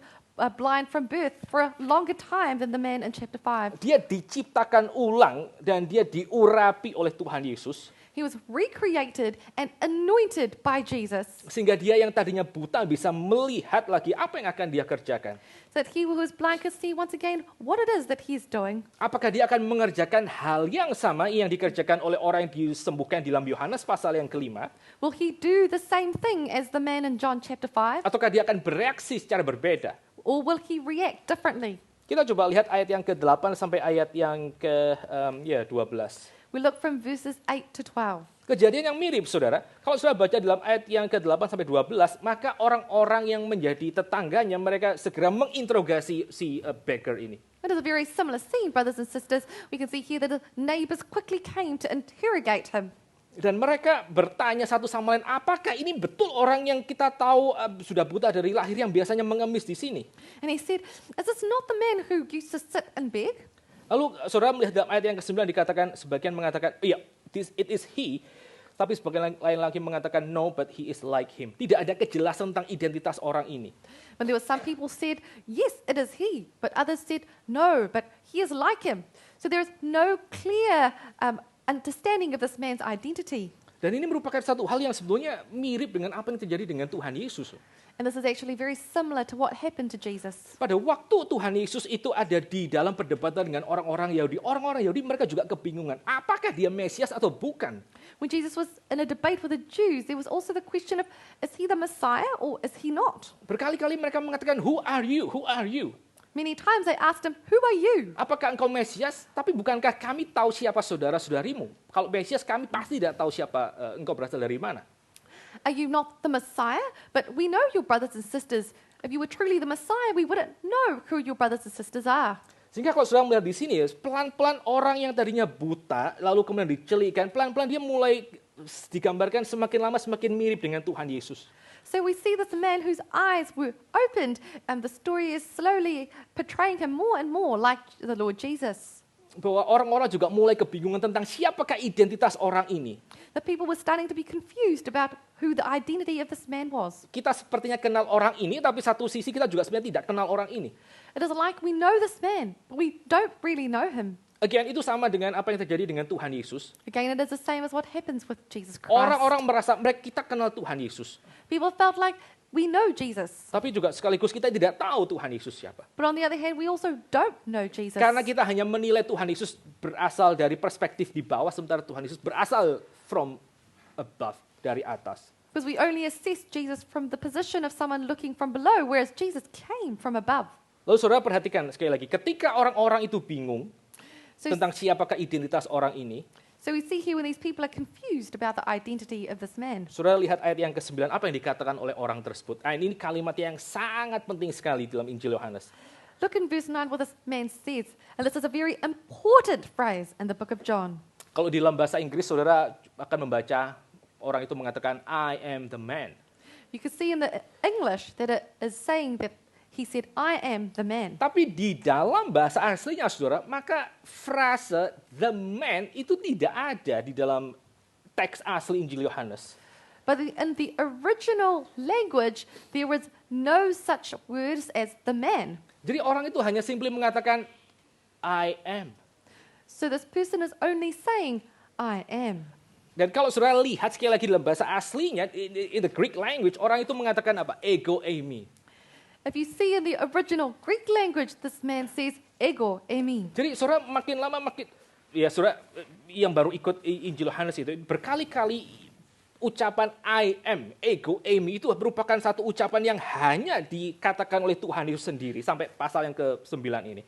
blind from birth for a longer time than the man in chapter 5? Dia diciptakan ulang dan dia diurapi oleh Tuhan Yesus. He was recreated and anointed by Jesus. Sehingga dia yang tadinya buta bisa melihat lagi apa yang akan dia kerjakan. So that he who is blind could see once again what it is that he's doing. Apakah dia akan mengerjakan hal yang sama yang dikerjakan oleh orang yang disembuhkan di dalam Yohanes pasal yang ke-5? Will he do the same thing as the man in John chapter 5? Ataukah dia akan bereaksi secara berbeda? Or will he react differently? Kita coba lihat ayat yang ke-8 sampai ayat yang ke-12. We look from verses 8 to 12. Kejadian yang mirip, saudara. Kalau saudara baca dalam ayat yang ke-8 sampai 12, maka orang-orang yang menjadi tetangganya, mereka segera menginterogasi si beggar ini. It is a very similar scene, brothers and sisters. We can see here that the neighbors quickly came to interrogate him. Dan mereka bertanya satu sama lain, apakah ini betul orang yang kita tahu sudah buta dari lahir yang biasanya mengemis di sini? And he said, is this not the man who used to sit and beg? Lalu saudara melihat dalam ayat yang ke-9 dikatakan, sebagian mengatakan, iya, it is he. Tapi sebagian lain lagi mengatakan, no, but he is like him. Tidak ada kejelasan tentang identitas orang ini. But there were some people said, yes, it is he. But others said, no, but he is like him. So there is no clear understanding of this man's identity. Dan ini merupakan satu hal yang sebetulnya mirip dengan apa yang terjadi dengan Tuhan Yesus. And this is actually very similar to what happened to Jesus. Pada waktu Tuhan Yesus itu ada di dalam perdebatan dengan orang-orang Yahudi mereka juga kebingungan, apakah dia Mesias atau bukan? When Jesus was in a debate with the Jews, there was also the question of, is he the Messiah or is he not? Berkali-kali mereka mengatakan, who are you? Who are you? Many times they asked him, who are you? Apakah engkau Mesias? Tapi bukankah kami tahu siapa saudara-saudarimu? Kalau Mesias kami pasti tidak tahu siapa engkau berasal dari mana. Are you not the Messiah? But we know your brothers and sisters. If you were truly the Messiah, we wouldn't know who your brothers and sisters are. Sehingga kalau saudara melihat di sini, pelan-pelan orang yang tadinya buta, lalu kemudian dicelikan, pelan-pelan dia mulai digambarkan semakin lama semakin mirip dengan Tuhan Yesus. So we see this man whose eyes were opened, and the story is slowly portraying him more and more like the Lord Jesus. Bahwa orang-orang juga mulai kebingungan tentang siapakah identitas orang ini. The people were starting to be confused about who the identity of this man was. Kita sepertinya kenal orang ini, tapi satu sisi kita juga sebenarnya tidak kenal orang ini. It is like we know this man, but we don't really know him. Again, itu sama dengan apa yang terjadi dengan Tuhan Yesus. Again, it is the same as what happens with Jesus Christ. Orang-orang merasa mereka kita kenal Tuhan Yesus. People felt like we know Jesus. Tapi juga sekaligus kita tidak tahu Tuhan Yesus siapa. But on the other hand, we also don't know Jesus. Karena kita hanya menilai Tuhan Yesus berasal dari perspektif di bawah, sementara Tuhan Yesus berasal from above, dari atas. Because we only assess Jesus from the position of someone looking from below, whereas Jesus came from above. Lalu saudara perhatikan sekali lagi, ketika orang-orang itu bingung So, tentang siapakah identitas orang ini, so we see here when these people are confused about the identity of this man. saudara lihat ayat yang ke-9, apa yang dikatakan oleh orang tersebut. Nah, ini kalimat yang sangat penting sekali dalam Injil Yohanes. Look in verse 9 what this man says. And this is a very important phrase in the book of John. Kalau di dalam bahasa Inggris, saudara akan membaca orang itu mengatakan, I am the man. You can see in the English that it is saying that he said, I am the man. Tapi di dalam bahasa aslinya, saudara, maka frase the man itu tidak ada di dalam teks asli Injil Yohanes. But in the original language, there was no such words as the man. Jadi orang itu hanya simply mengatakan, I am. So this person is only saying, I am. Dan kalau saudara lihat sekali lagi dalam bahasa aslinya, in the Greek language, orang itu mengatakan apa? Ego eimi. If you see in the original Greek language, this man says, ego eimi. Jadi saudara makin lama makin, ya saudara yang baru ikut Injil Yohanes itu, berkali-kali ucapan I am, ego eimi itu merupakan satu ucapan yang hanya dikatakan oleh Tuhan Yesus sendiri, sampai pasal yang ke-9 ini.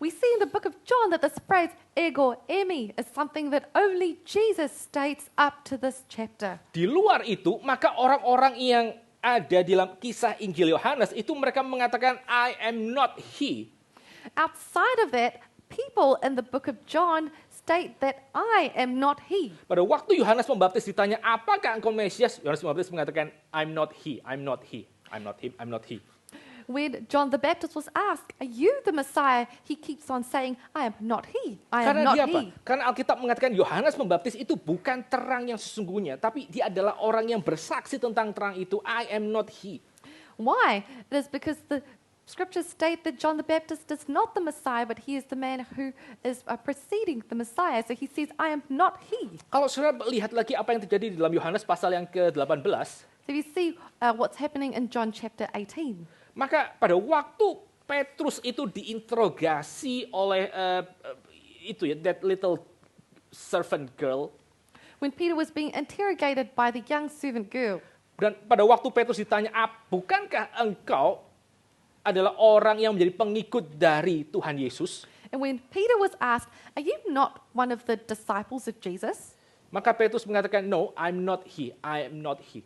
We see in the book of John that this phrase, ego eimi, is something that only Jesus states up to this chapter. Di luar itu, maka orang-orang yang ada di dalam kisah Injil Yohanes itu mereka mengatakan I am not he. Outside of that, people in the book of John state that I am not he. Pada waktu Yohanes Pembaptis ditanya, apakah engkau Mesias? Yohanes Pembaptis mengatakan, I'm not he, I'm not he, I'm not him, I'm not he. When John the Baptist was asked, are you the Messiah? He keeps on saying, I am not he, I am Karena not dia apa? he. Karena Alkitab mengatakan Yohanes Pembaptis itu bukan terang yang sesungguhnya, tapi dia adalah orang yang bersaksi tentang terang itu, I am not he. Why? It is because the scriptures state that John the Baptist is not the Messiah, but he is the man who is preceding the Messiah. So he says, I am not he. Kalau saudara lihat lagi apa yang terjadi di dalam Yohanes pasal yang ke-18, So you see what's happening in John chapter 18. maka pada waktu Petrus itu diinterogasi oleh itu ya, that little servant girl. When Peter was being interrogated by the young servant girl, Dan pada waktu Petrus ditanya, bukankah engkau adalah orang yang menjadi pengikut dari Tuhan Yesus? and when Peter was asked, are you not one of the disciples of Jesus? Maka Petrus mengatakan, no, I'm not he, I am not he.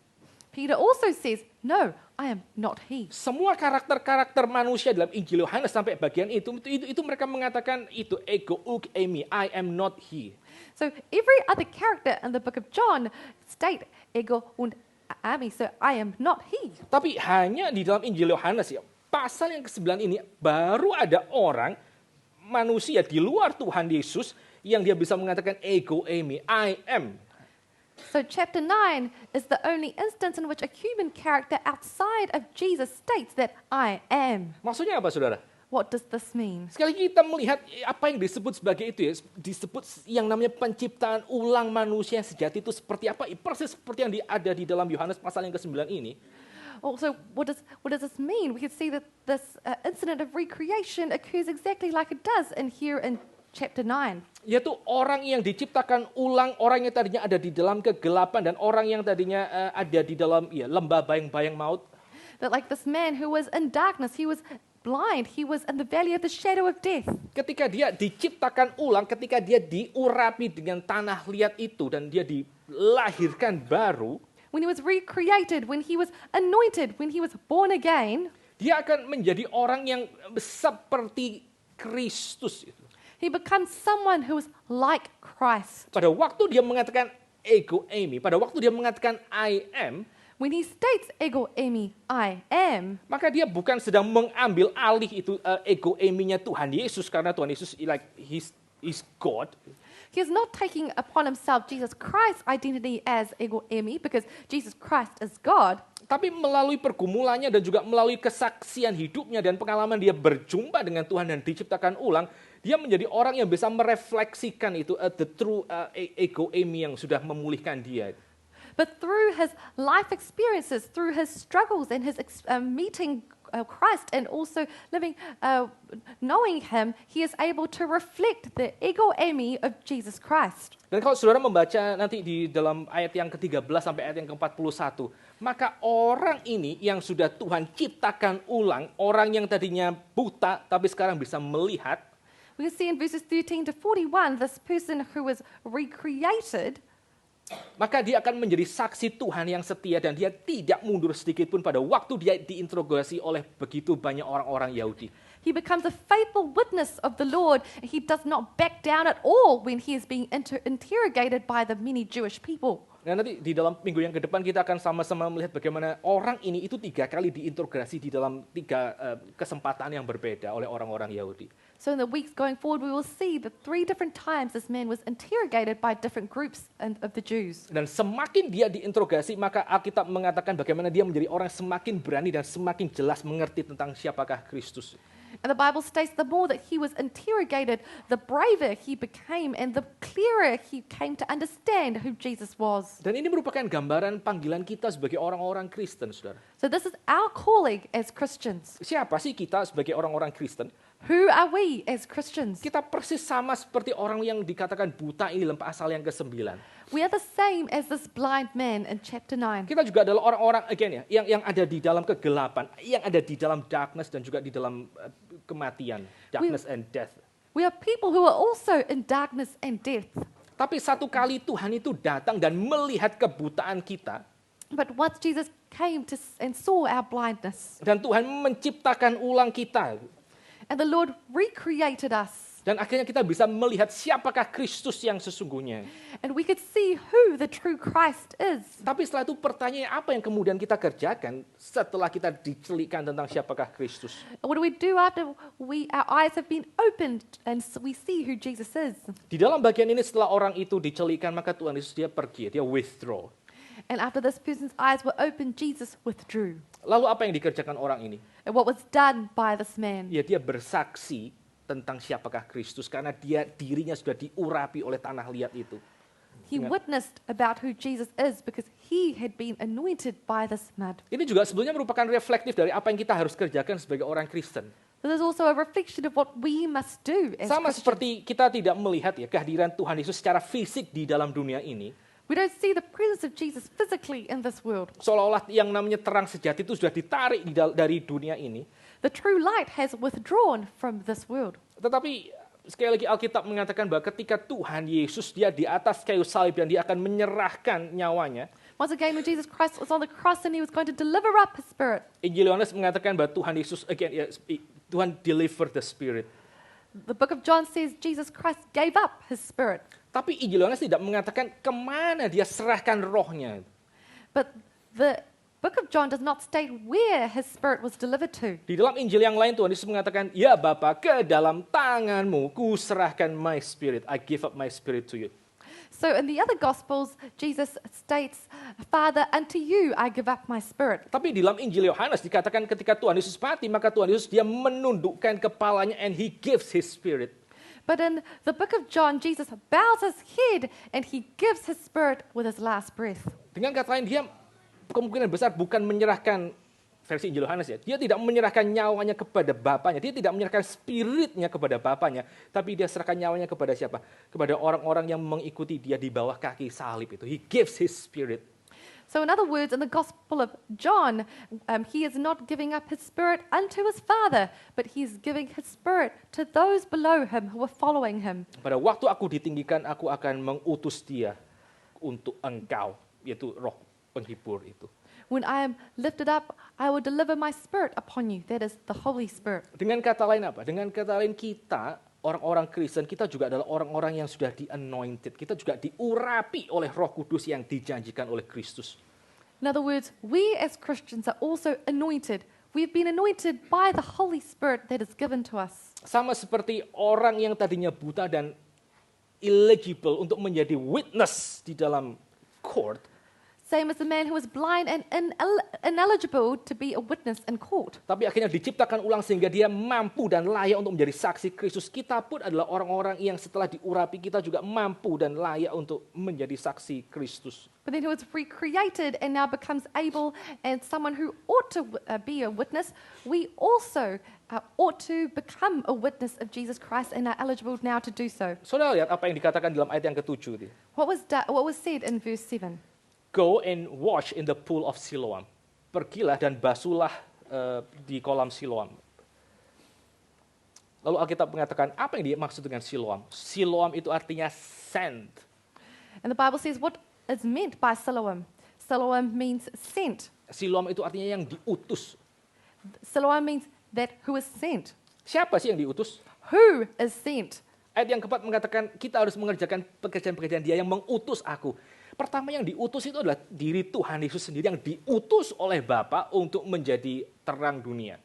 Peter also says, no, I am not he. Semua karakter-karakter manusia dalam Injil Yohanes sampai bagian itu mereka mengatakan itu ego uk eimi, I am not he. So every other character in the book of John state ego und ami, so I am not he. Tapi hanya di dalam Injil Yohanes ya, pasal yang ke-9 ini baru ada orang manusia di luar Tuhan Yesus yang dia bisa mengatakan ego eimi, I am. So chapter 9 is the only instance in which a human character outside of Jesus states that I am. Maksudnya apa, saudara? What does this mean? Sekali lagi kita melihat apa yang disebut sebagai itu ya, disebut yang namanya penciptaan ulang manusia yang sejati itu seperti apa? Persis seperti yang ada di dalam Yohanes pasal yang ke-9 ini. Also, what does this mean? We can see that this incident of recreation occurs exactly like it does here in chapter 9. Yaitu orang yang diciptakan ulang, orang yang tadinya ada di dalam kegelapan dan orang yang tadinya ada di dalam lembah bayang-bayang maut. That like this man who was in darkness, he was blind, he was in the valley of the shadow of death. Ketika dia diciptakan ulang, ketika dia diurapi dengan tanah liat itu dan dia dilahirkan baru, When he was recreated, when he was anointed, when he was born again, dia akan menjadi orang yang seperti Kristus itu. he becomes someone who is like Christ. Pada waktu dia mengatakan ego eimi, pada waktu dia mengatakan I am, When he states ego eimi, I am, maka dia bukan sedang mengambil alih itu ego eiminya Tuhan Yesus karena Tuhan Yesus he's God. he is not taking upon himself Jesus Christ's identity as ego eimi because Jesus Christ is God. Tapi melalui pergumulannya dan juga melalui kesaksian hidupnya dan pengalaman dia berjumpa dengan Tuhan dan diciptakan ulang, dia menjadi orang yang bisa merefleksikan itu the true ego eimi yang sudah memulihkan dia. But through his life experiences, through his struggles and his meeting Christ and also living, knowing him, he is able to reflect the ego eimi of Jesus Christ. Dan kalau saudara membaca nanti di dalam ayat yang ke-13 sampai ayat yang ke-41, maka orang ini yang sudah Tuhan ciptakan ulang, orang yang tadinya buta tapi sekarang bisa melihat, We can see in verses 13 to 41, this person who was recreated, maka dia akan menjadi saksi Tuhan yang setia dan dia tidak mundur sedikit pun pada waktu dia diinterogasi oleh begitu banyak orang-orang Yahudi. he becomes a faithful witness of the Lord. He does not back down at all when he is being interrogated by the many Jewish people. Nah, nanti di dalam minggu yang ke depan kita akan sama-sama melihat bagaimana orang ini itu 3 kali diinterogasi di dalam 3 kesempatan yang berbeda oleh orang-orang Yahudi. So in the weeks going forward, we will see that 3 different times this man was interrogated by different groups of the Jews. Dan semakin dia diinterogasi, maka Alkitab mengatakan bagaimana dia menjadi orang semakin berani dan semakin jelas mengerti tentang siapakah Kristus. And the Bible states the more that he was interrogated, the braver he became and the clearer he came to understand who Jesus was. Dan ini merupakan gambaran panggilan kita sebagai orang-orang Kristen, saudara. So this is our calling as Christians. Siapa sih kita sebagai orang-orang Kristen? Who are we as Christians? Kita persis sama seperti orang yang dikatakan buta ini dalam pasal yang ke-9. We are the same as this blind man in chapter 9. Kita juga adalah orang-orang again ya, yang ada di dalam kegelapan, yang ada di dalam darkness dan juga di dalam kematian, darkness and death. We are people who are also in darkness and death. Tapi satu kali Tuhan itu datang dan melihat kebutaan kita, But once Jesus came and saw our blindness, dan Tuhan menciptakan ulang kita, and the Lord recreated us, dan akhirnya kita bisa melihat siapakah Kristus yang sesungguhnya. and we could see who the true Christ is. Tapi setelah itu pertanyaan apa yang kemudian kita kerjakan setelah kita dicelikkan tentang siapakah Kristus? What do we do after our eyes have been opened and we see who Jesus is? Di dalam bagian ini setelah orang itu dicelikkan, maka Tuhan Yesus dia pergi, dia withdraw. And after this person's eyes were opened, Jesus withdrew. Lalu apa yang dikerjakan orang ini? And what was done by this man? Ya, dia bersaksi tentang siapakah Kristus karena dirinya sudah diurapi oleh tanah liat itu. He witnessed about who Jesus is because he had been anointed by this mud. Ini juga sebenarnya merupakan reflektif dari apa yang kita harus kerjakan sebagai orang Kristen. This is also a reflection of what we must do as Sama Christians. seperti kita tidak melihat ya kehadiran Tuhan Yesus secara fisik di dalam dunia ini. We don't see the presence of Jesus physically in this world. Seolah-olah yang namanya terang sejati itu sudah ditarik dari dunia ini. The true light has withdrawn from this world. Tetapi sekali lagi Alkitab mengatakan bahwa ketika Tuhan Yesus dia di atas kayu salib dan dia akan menyerahkan nyawanya. Once again, when Jesus Christ was on the cross and he was going to deliver up his spirit, Injil Yohanes mengatakan bahwa Tuhan Yesus Tuhan deliver the spirit. the book of John says Jesus Christ gave up his spirit. Tapi Injil Yohanes tidak mengatakan kemana dia serahkan rohnya. But the book of John does not state where his spirit was delivered to. Di dalam Injil yang lain Tuhan Yesus mengatakan, ya Bapa, ke dalam tanganmu ku serahkan my spirit. I give up my spirit to you. So in the other Gospels, Jesus states, Father, unto you I give up my spirit. Tapi di dalam Injil Yohanes dikatakan ketika Tuhan Yesus mati, maka Tuhan Yesus dia menundukkan kepalanya and he gives his spirit. But in the book of John, Jesus bows his head and he gives his spirit with his last breath. Dengan kata lain dia kemungkinan besar bukan menyerahkan versi Injil Yohanes ya, dia tidak menyerahkan nyawanya kepada bapaknya, dia tidak menyerahkan spiritnya kepada bapaknya, tapi dia serahkan nyawanya kepada siapa? Kepada orang-orang yang mengikuti dia di bawah kaki salib itu. He gives his spirit. So in other words, in the Gospel of John, he is not giving up his spirit unto his Father, but he's giving his spirit to those below him who are following him. Pada waktu aku ditinggikan, aku akan mengutus dia untuk engkau, yaitu roh penghibur itu. When I am lifted up, I will deliver my spirit upon you. That is the Holy Spirit. Dengan kata lain apa? Dengan kata lain kita, orang-orang Kristen, kita juga adalah orang-orang yang sudah di-anointed. Kita juga diurapi oleh Roh Kudus yang dijanjikan oleh Kristus. In other words, we as Christians are also anointed. We've been anointed by the Holy Spirit that is given to us. Sama seperti orang yang tadinya buta dan illegible untuk menjadi witness di dalam court. Same as the man who was blind and ineligible to be a witness in court. Tapi akhirnya diciptakan ulang sehingga dia mampu dan layak untuk menjadi saksi Kristus. Kita pun adalah orang-orang yang setelah diurapi kita juga mampu dan layak untuk menjadi saksi Kristus. But then he was recreated and now becomes able and someone who ought to be a witness. We also ought to become a witness of Jesus Christ and are eligible now to do so. Saudara lihat apa yang dikatakan dalam ayat yang ke-7. What was said in verse 7? Go and wash in the pool of Siloam. Pergilah dan basuhlah di kolam Siloam. Lalu Alkitab mengatakan apa yang dimaksud dengan Siloam? Siloam itu artinya sent. And the Bible says what is meant by Siloam. Siloam means sent. Siloam itu artinya yang diutus. Siloam means that who is sent. Siapa sih yang diutus? Who is sent? Ayat yang keempat mengatakan kita harus mengerjakan pekerjaan-pekerjaan Dia yang mengutus aku. Pertama yang diutus itu adalah diri Tuhan Yesus sendiri yang diutus oleh Bapa untuk menjadi terang dunia.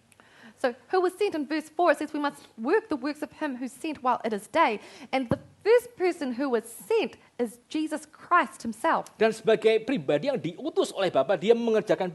So who was sent in verse 4, it says we must work the works of him who sent while it is day. And the first person who was sent is Jesus Christ himself. Dan sebagai pribadi yang diutus oleh Bapa, dia mengerjakan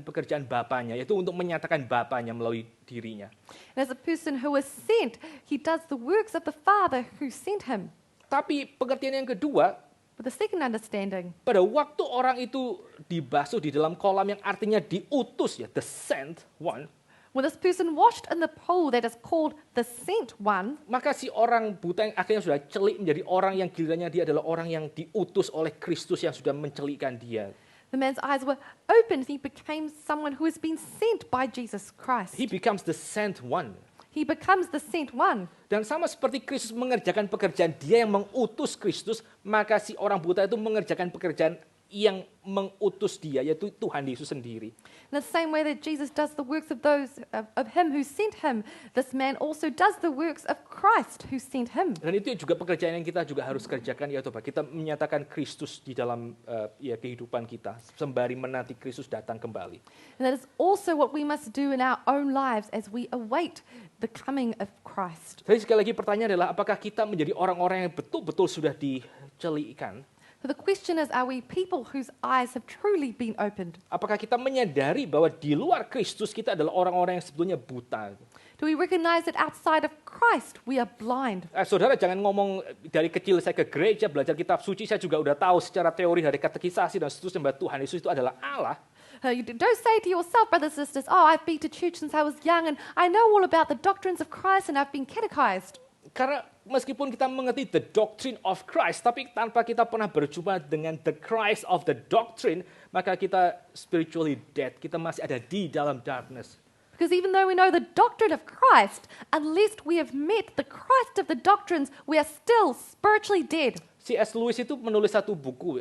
pekerjaan Bapanya, yaitu untuk menyatakan Bapanya melalui dirinya. And as a person who was sent, he does the works of the Father who sent him. Tapi pengertian yang kedua, But the second understanding, pada waktu orang itu dibasuh di dalam kolam yang artinya diutus ya, the sent one, when this person washed in the pool that is called the sent one, maka si orang buta yang akhirnya sudah celik menjadi orang yang gilirannya dia adalah orang yang diutus oleh Kristus yang sudah mencelikkan dia. the man's eyes were opened. He became someone who has been sent by Jesus Christ. He becomes the sent one. He becomes the sent one. Dan sama seperti Kristus mengerjakan pekerjaan dia yang mengutus Kristus, maka si orang buta itu mengerjakan pekerjaan yang mengutus dia, yaitu Tuhan Yesus sendiri. In the same way that Jesus does the works of those of him who sent him, this man also does the works of Christ who sent him. Dan itu juga pekerjaan yang kita juga harus kerjakan, yaitu apa? Kita menyatakan Kristus di dalam kehidupan kita, sembari menanti Kristus datang kembali. And that is also what we must do in our own lives as we await the coming of Christ. Jadi sekali lagi pertanyaan adalah apakah kita menjadi orang-orang yang betul-betul sudah dicelikkan? So the question is, are we people whose eyes have truly been opened? Apakah kita menyadari bahwa di luar Kristus kita adalah orang-orang yang sebetulnya buta? Do we recognize that outside of Christ we are blind? Saudara jangan ngomong dari kecil saya ke gereja belajar kitab suci, saya juga udah tahu secara teori dari katekisasi dan seterusnya bahwa Tuhan Yesus itu adalah Allah. You don't say to yourself, brothers and sisters, oh, I've been to church since I was young and I know all about the doctrines of Christ and I've been catechized. Karena meskipun kita mengerti the doctrine of Christ, tapi tanpa kita pernah berjumpa dengan the Christ of the doctrine, maka kita spiritually dead. Kita masih ada di dalam darkness. Because even though we know the doctrine of Christ, unless we have met the Christ of the doctrines, we are still spiritually dead. C.S. Lewis itu menulis satu buku,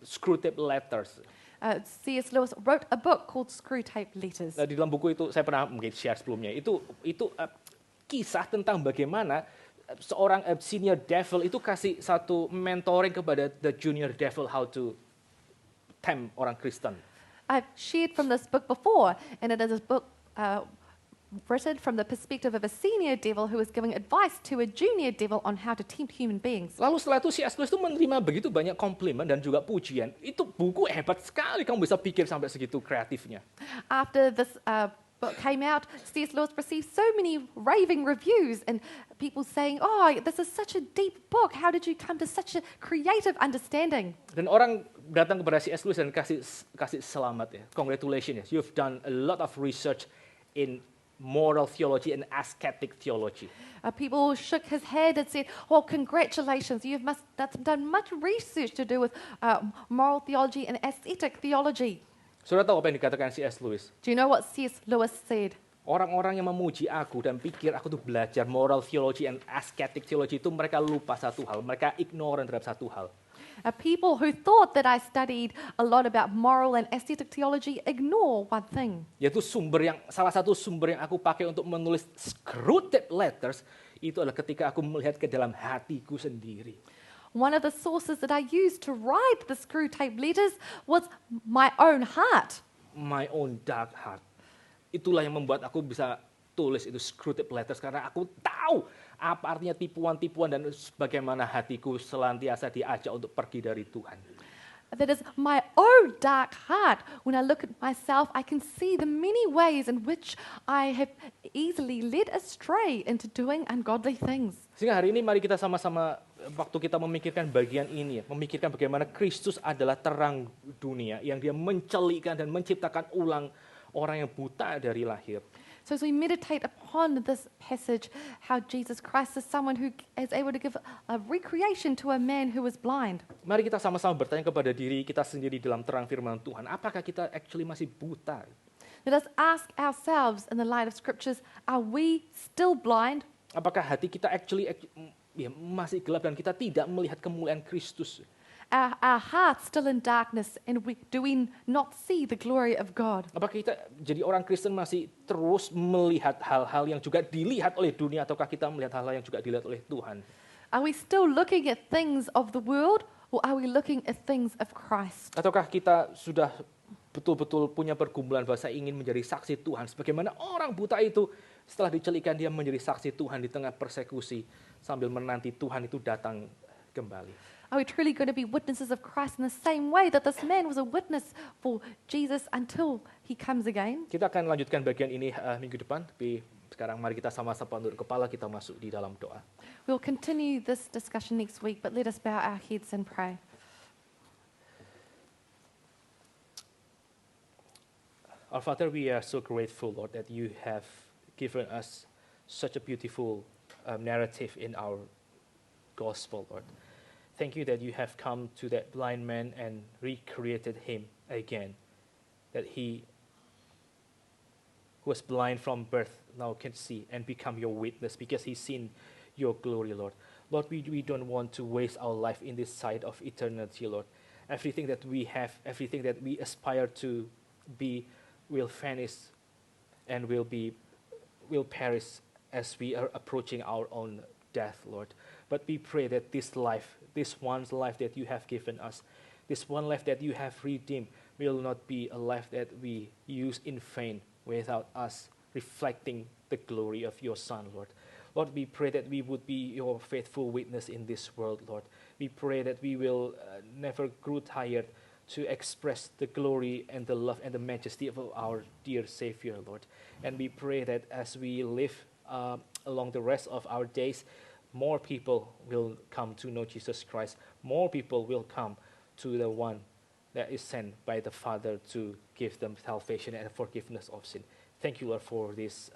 Screwtape Letters. C.S. Lewis wrote a book called Screwtape Letters. Di dalam buku itu saya pernah mungkin share sebelumnya. Itu kisah tentang bagaimana seorang senior devil itu kasih satu mentoring kepada the junior devil how to tempt orang Kristen. I've shared from this book before, and it is a book written from the perspective of a senior devil who is giving advice to a junior devil on how to tempt human beings. Lalu setelah itu C.S. Lewis itu menerima begitu banyak komplimen dan juga pujian. Itu buku hebat sekali, kamu bisa pikir sampai segitu kreatifnya. After this book came out, C.S. Lewis received so many raving reviews and people saying, "Oh, this is such a deep book. How did you come to such a creative understanding?" Dan orang datang kepada C.S. Lewis dan kasih selamat ya. Congratulations, you've done a lot of research in moral theology and ascetic theology. People shook his head and said, "Oh, congratulations! That's done much research to do with moral theology and ascetic theology." Saudara tahu apa yang dikatakan C.S. Lewis? Do you know what C.S. Lewis said? Orang-orang yang memuji aku dan pikir aku tuh belajar moral theology and ascetic theology itu mereka lupa satu hal, mereka ignorant terhadap satu hal. People who thought that I studied a lot about moral and ascetic theology ignore one thing. Yaitu salah satu sumber yang aku pakai untuk menulis screwtape letters itu adalah ketika aku melihat ke dalam hatiku sendiri. One of the sources that I used to write the Screwtape letters was my own heart. My own dark heart. Itulah yang membuat aku bisa tulis itu screwtape letters karena aku tahu apa artinya tipuan-tipuan dan bagaimana hatiku selantiasa diajak untuk pergi dari Tuhan. That is my own dark heart. When I look at myself, I can see the many ways in which I have easily led astray into doing ungodly things. Sehingga hari ini mari kita sama-sama waktu kita memikirkan bagian ini, memikirkan bagaimana Kristus adalah terang dunia yang dia mencelikkan dan menciptakan ulang orang yang buta dari lahir. So as we meditate upon this passage, how Jesus Christ is someone who is able to give a recreation to a man who was blind. Mari kita sama-sama bertanya kepada diri kita sendiri dalam terang firman Tuhan. Apakah kita actually masih buta? Let us ask ourselves in the light of scriptures, are we still blind? Apakah hati kita actually masih gelap dan kita tidak melihat kemuliaan Kristus? Our hearts still in darkness, and do we not see the glory of God? Apakah kita jadi orang Kristen masih terus melihat hal-hal yang juga dilihat oleh dunia, ataukah kita melihat hal-hal yang juga dilihat oleh Tuhan? Are we still looking at things of the world, or are we looking at things of Christ? Ataukah kita sudah betul-betul punya pergumulan bahasa ingin menjadi saksi Tuhan, sebagaimana orang buta itu setelah dicelikan dia menjadi saksi Tuhan di tengah persekusi sambil menanti Tuhan itu datang kembali. Are we truly going to be witnesses of Christ in the same way that this man was a witness for Jesus until he comes again? Kita akan lanjutkan bagian ini minggu depan, tapi sekarang mari kita sama-sama tunduk kepala, kita masuk di dalam doa. We'll continue this discussion next week, but let us bow our heads and pray. Our Father, we are so grateful, Lord, that you have given us such a beautiful narrative in our gospel, Lord. Thank you that you have come to that blind man and recreated him again. That he who was blind from birth now can see and become your witness because he's seen your glory, Lord. Lord, we don't want to waste our life in this side of eternity, Lord. Everything that we have, everything that we aspire to be will vanish and will perish as we are approaching our own death, Lord. But we pray that this life, this one life that you have given us, this one life that you have redeemed, will not be a life that we use in vain without us reflecting the glory of your Son, Lord. Lord, we pray that we would be your faithful witness in this world, Lord. We pray that we will never grow tired to express the glory and the love and the majesty of our dear Savior, Lord. And we pray that as we live along the rest of our days, more people will come to know Jesus Christ. More people will come to the one that is sent by the Father to give them salvation and forgiveness of sin. Thank you, Lord, for this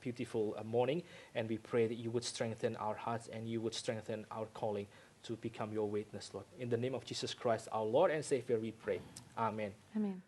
beautiful morning. And we pray that you would strengthen our hearts and you would strengthen our calling to become your witness, Lord. In the name of Jesus Christ, our Lord and Savior, we pray. Amen. Amen.